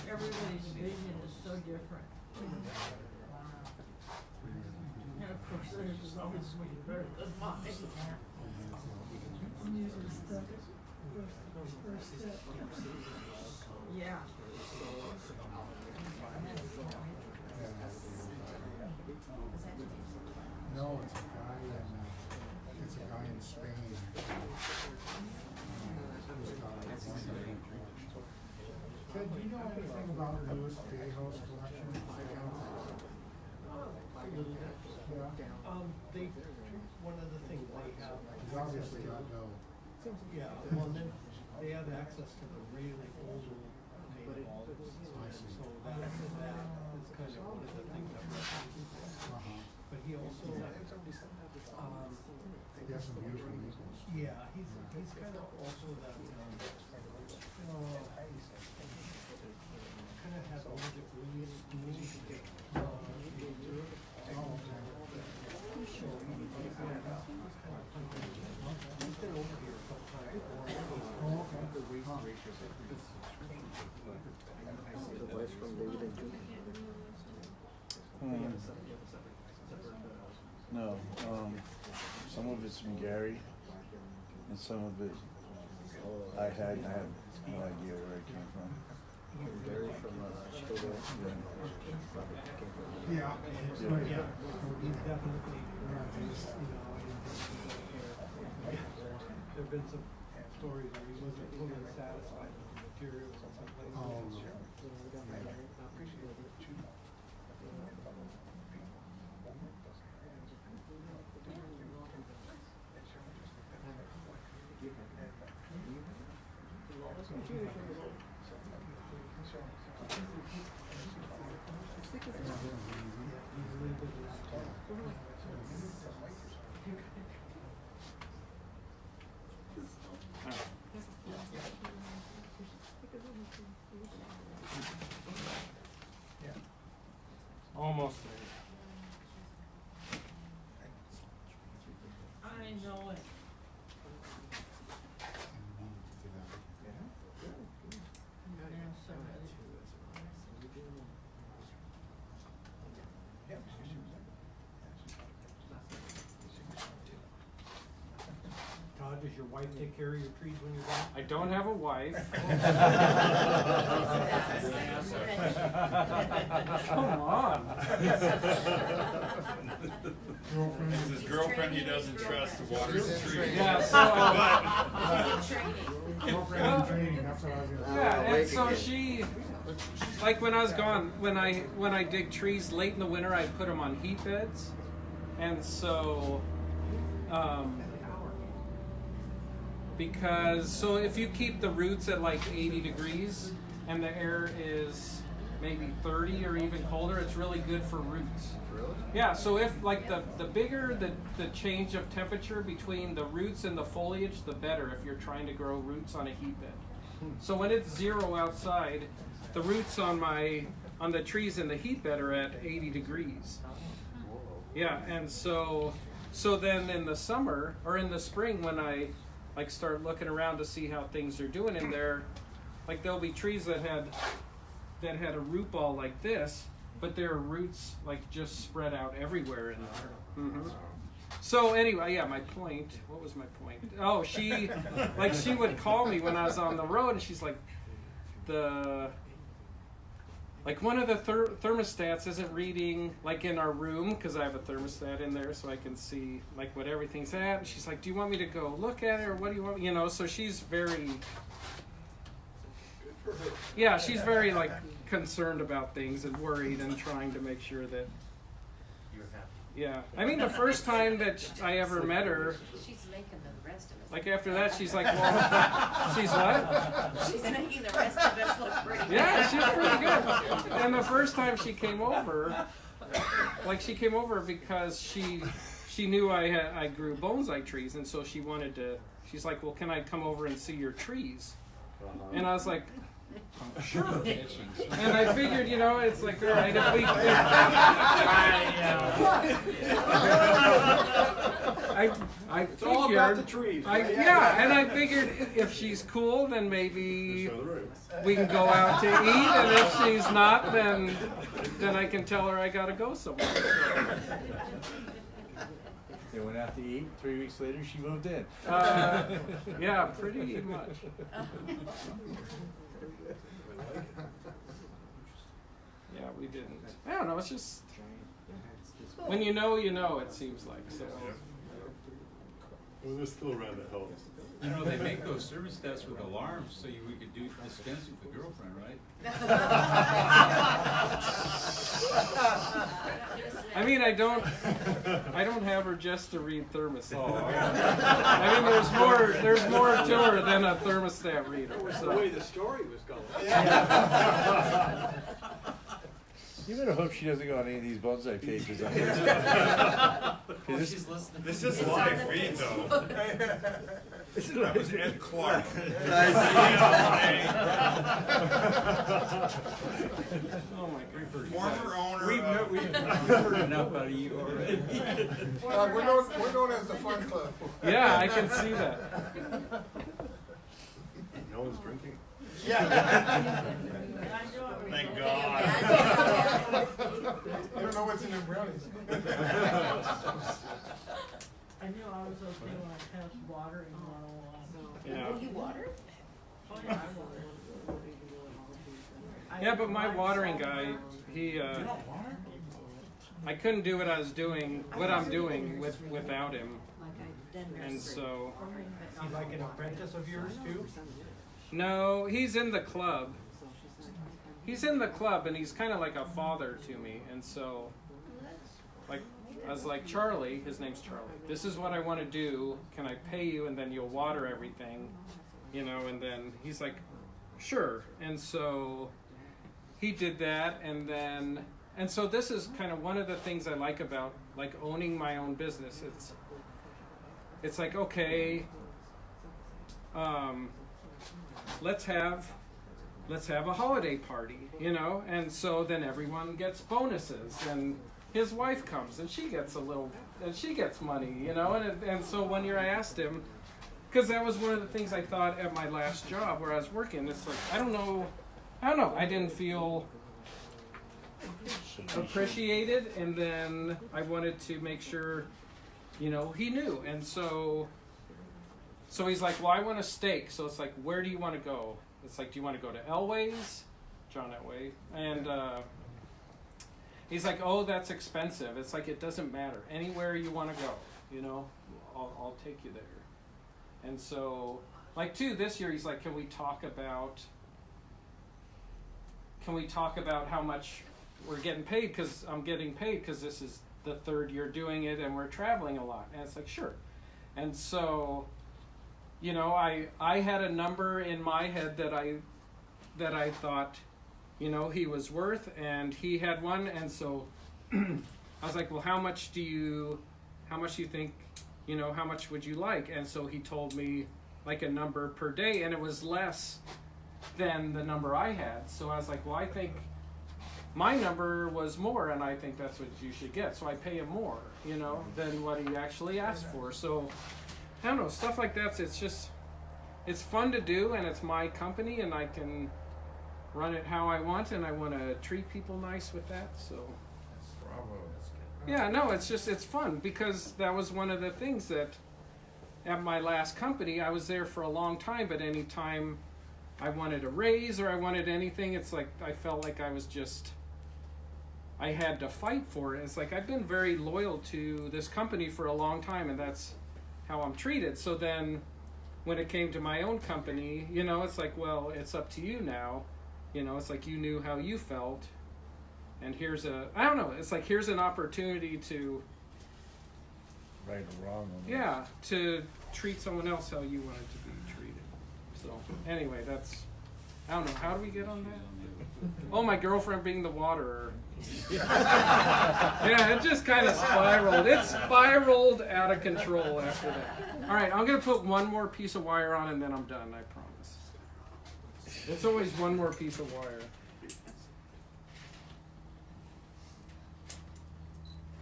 everybody's vision is so different. And of course, theirs is always way better than mine. I'm using stuff. First step. Yeah. No, it's a guy in Spain. Ted, do you know anything about Louis Viejo's collection? Yeah. They, one of the things they have. He's obviously got no. Yeah, well, then they have access to the really old native albums. So that is kind of one of the things that but he also, He has some beautiful music. yeah, he's kind of also that, kind of has all the earliest movies. He's been over here a couple times. The voice from David and Julie. No, some of it's from Gary, and some of it I had no idea where it came from. Gary from Chicago. Yeah. Yeah, he's definitely, there've been some stories where he wasn't totally satisfied with the materials and some places. Almost there. I know it. Todd, does your wife take care of your trees when you're gone? I don't have a wife. Come on. It's his girlfriend he doesn't trust to water his trees. Yeah, so Girlfriend in training, that's what I was gonna say. yeah, and so she, like when I was gone, when I dig trees late in the winter, I put them on heat beds, and so, because if you keep the roots at like 80 degrees and the air is maybe 30 or even colder, it's really good for roots. Really? Yeah, so if like the bigger the change of temperature between the roots and the foliage, the better if you're trying to grow roots on a heat bed. So when it's 0 outside, the roots on the trees in the heat bed are at 80 degrees. Yeah, and so then in the summer or in the spring when I like start looking around to see how things are doing in there, like there'll be trees that had a root ball like this, but their roots like just spread out everywhere in there. Mm-hmm. So anyway, yeah, my point. What was my point? Oh, she would call me when I was on the road, and she's like, one of the thermostats isn't reading like in our room because I have a thermostat in there so I can see like what everything's at. And she's like, "Do you want me to go look at it or what do you want?" You know, so she's very. Yeah, she's very like concerned about things and worried and trying to make sure that. You're happy. Yeah, I mean the first time that I ever met her, She's making the rest of us. like after that she's like, well, she's what? She's making the rest of us look pretty. Yeah, she's pretty good. And the first time she came over, like she came over because she knew I grew bonsai trees, and so she wanted to. She's like, well, can I come over and see your trees? And I was like. Sure. And I figured, you know, it's like, all right, if we. I It's all about the figured. trees. Yeah, and I figured if she's cool, then maybe we can go out to eat, and if she's not, then I can tell her I gotta go somewhere. They went out to eat. 3 weeks later, she moved in. Yeah, pretty much. Yeah, we didn't. I don't know. It's just when you know, it seems like so. Well, they're still around to help. You know, they make those thermostats with alarms so we could dispense with the girlfriend, right? I mean, I don't have her just to read thermostat. I mean, there's more to her than a thermostat reader. The way the story was going. You better hope she doesn't go on any of these bonsai pages. She's listening. This is live feed though. That was Ed Clark. Oh my God. Former owner We've heard enough out of you already. We're known as the Fun Club. Yeah, I can see that. No one's drinking. Yeah. Thank God. I don't know what's in them brownies. I knew I was okay when I passed water in 101. Yeah. Will you water? Oh yeah, I water. Yeah, but my watering guy, he. I couldn't do what I'm doing without him, and so. Is he like an apprentice of yours too? No, he's in the club. He's in the club, and he's kind of like a father to me, and so, like, I was like, Charlie, his name's Charlie, this is what I want to do, can I pay you, and then you'll water everything, you know, and then he's like, sure. And so he did that, and so this is kind of one of the things I like about like owning my own business. It's like, okay, let's have a holiday party, you know, and so then everyone gets bonuses, and his wife comes and she gets she gets money, you know, and so one year I asked him, because that was one of the things I thought at my last job where I was working. It's like, I don't know, I didn't feel appreciated, and then I wanted to make sure, you know, he knew, and so he's like, well, I want a steak. So it's like, where do you want to go? It's like, do you want to go to Elway's? John Elway. And he's like, oh, that's expensive. It's like, it doesn't matter. Anywhere you want to go, you know, I'll take you there. And so, like, too, this year he's like, can we talk about how much we're getting paid? Because I'm getting paid because this is the third year doing it and we're traveling a lot. And it's like, sure. And so, you know, I had a number in my head that I thought, you know, he was worth, and he had one. And so I was like, well, how much do you think, you know, how much would you like? And so he told me like a number per day, and it was less than the number I had. So I was like, well, I think my number was more, and I think that's what you should get. So I pay him more, you know, than what he actually asked for. So I don't know, stuff like that. It's fun to do, and it's my company, and I can run it how I want, and I want to treat people nice with that. So Bravo. yeah, no, it's fun, because that was one of the things that at my last company, I was there for a long time, but anytime I wanted a raise or I wanted anything, it's like I felt like I had to fight for it. It's like I've been very loyal to this company for a long time, and that's how I'm treated. So then when it came to my own company, you know, it's like, well, it's up to you now. You know, it's like you knew how you felt, and here's here's an opportunity to right or wrong. to treat someone else how you wanted to be treated. So anyway, I don't know, how do we get on that? Oh, my girlfriend being the waterer. Yeah, it just kind of spiraled. It spiraled out of control after that. All right, I'm going to put one more piece of wire on, and then I'm done, I promise. It's always one more piece of wire.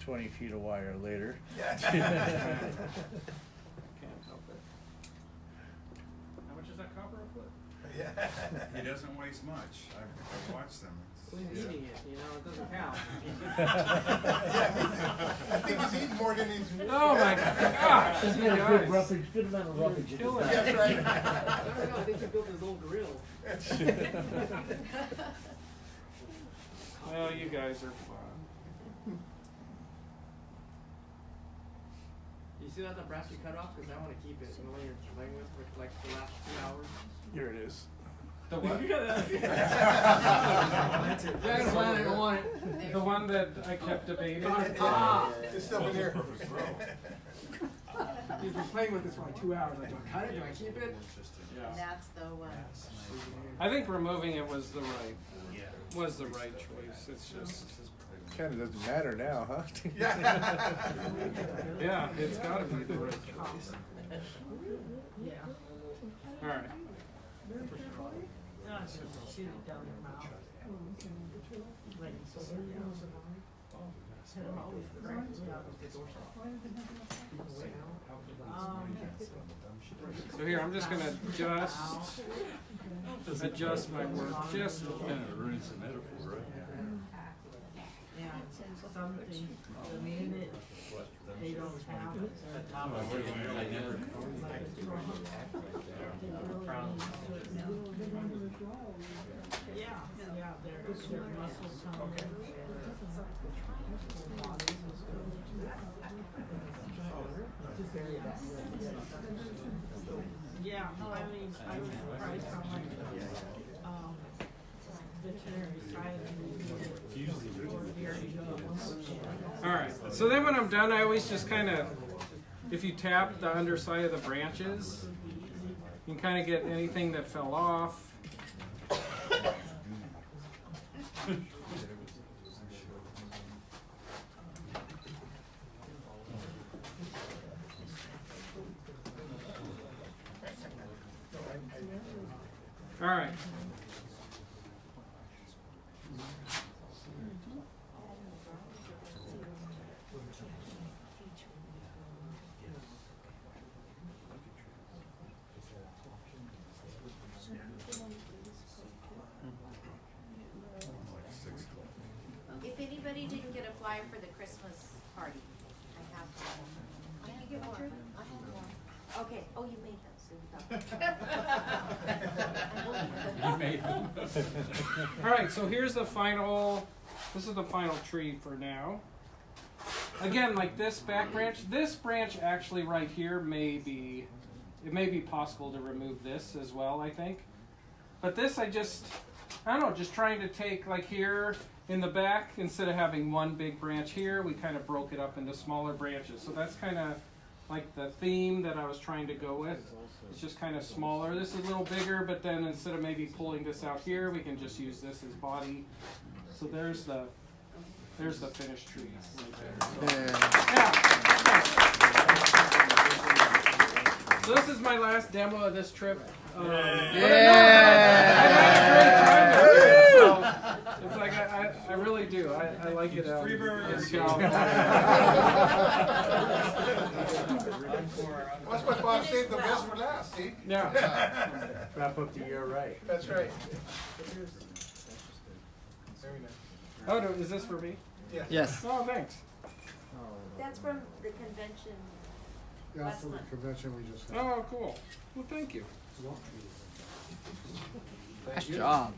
20 feet of wire later. Can't help it. How much is that copper a foot? Yeah. He doesn't waste much. I've watched them. Well, he's eating it, you know, it doesn't count. I think he's eating more than he's. Oh my gosh! He's got a good roughage, good amount of roughage. in his Kill it. diet. That's right. I don't know, I think he built his old grill. Well, you guys are fun. You see that Nebraska cutoff? Because I want to keep it. You know, when you're playing with for like the last 2 hours. Here it is. The what? I want it. The one that I kept debating. It's still in here. You've been playing with this for like 2 hours. Like, do I cut it? Do I keep it? That's the one. I think removing it was the right choice. It's just Kind of doesn't matter now, huh? yeah, it's got to be the right choice. Yeah. All right. No, it's just shoot it down your mouth. Like, so there goes. And I'm always correct, yeah. So here, I'm just gonna adjust my work just a little. Kind of ruins the metaphor, right? Yeah, something, the minute they don't have it. I never. Yeah, yeah, their muscle tone. Yeah, I mean, I was surprised how much, veterinary science. All right. So then when I'm done, I always just kind of, if you tap the underside of the branches, you can kind of get anything that fell off. All right. If anybody didn't get a flyer for the Christmas party, I have one. Did you get one? I have one. Okay, oh, you made them, so You made them. All right, so here's the final, this is the final tree for now. Again, like this back branch, this branch actually right here may be, it may be possible to remove this as well, I think. But this I don't know, just trying to take like here in the back, instead of having one big branch here, we kind of broke it up into smaller branches. So that's kind of like the theme that I was trying to go with. It's just kind of smaller. This is a little bigger, but then instead of maybe pulling this out here, we can just use this as body. So there's the finished tree right there. So this is my last demo of this trip. I had a great time out here, so it's like I really do. I like it. Free burgers. in California. That's why Bob saved the best for last, see? Yeah. Wrap up the year right. That's right. Very nice. Oh, no, is this for me? Yes. Yes. Oh, thanks. That's from the convention. Yeah, Last for the month. convention we just had. Oh, cool. Well, thank you. Nice job.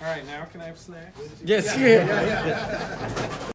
All right, now can I have snacks? Yes. Yeah.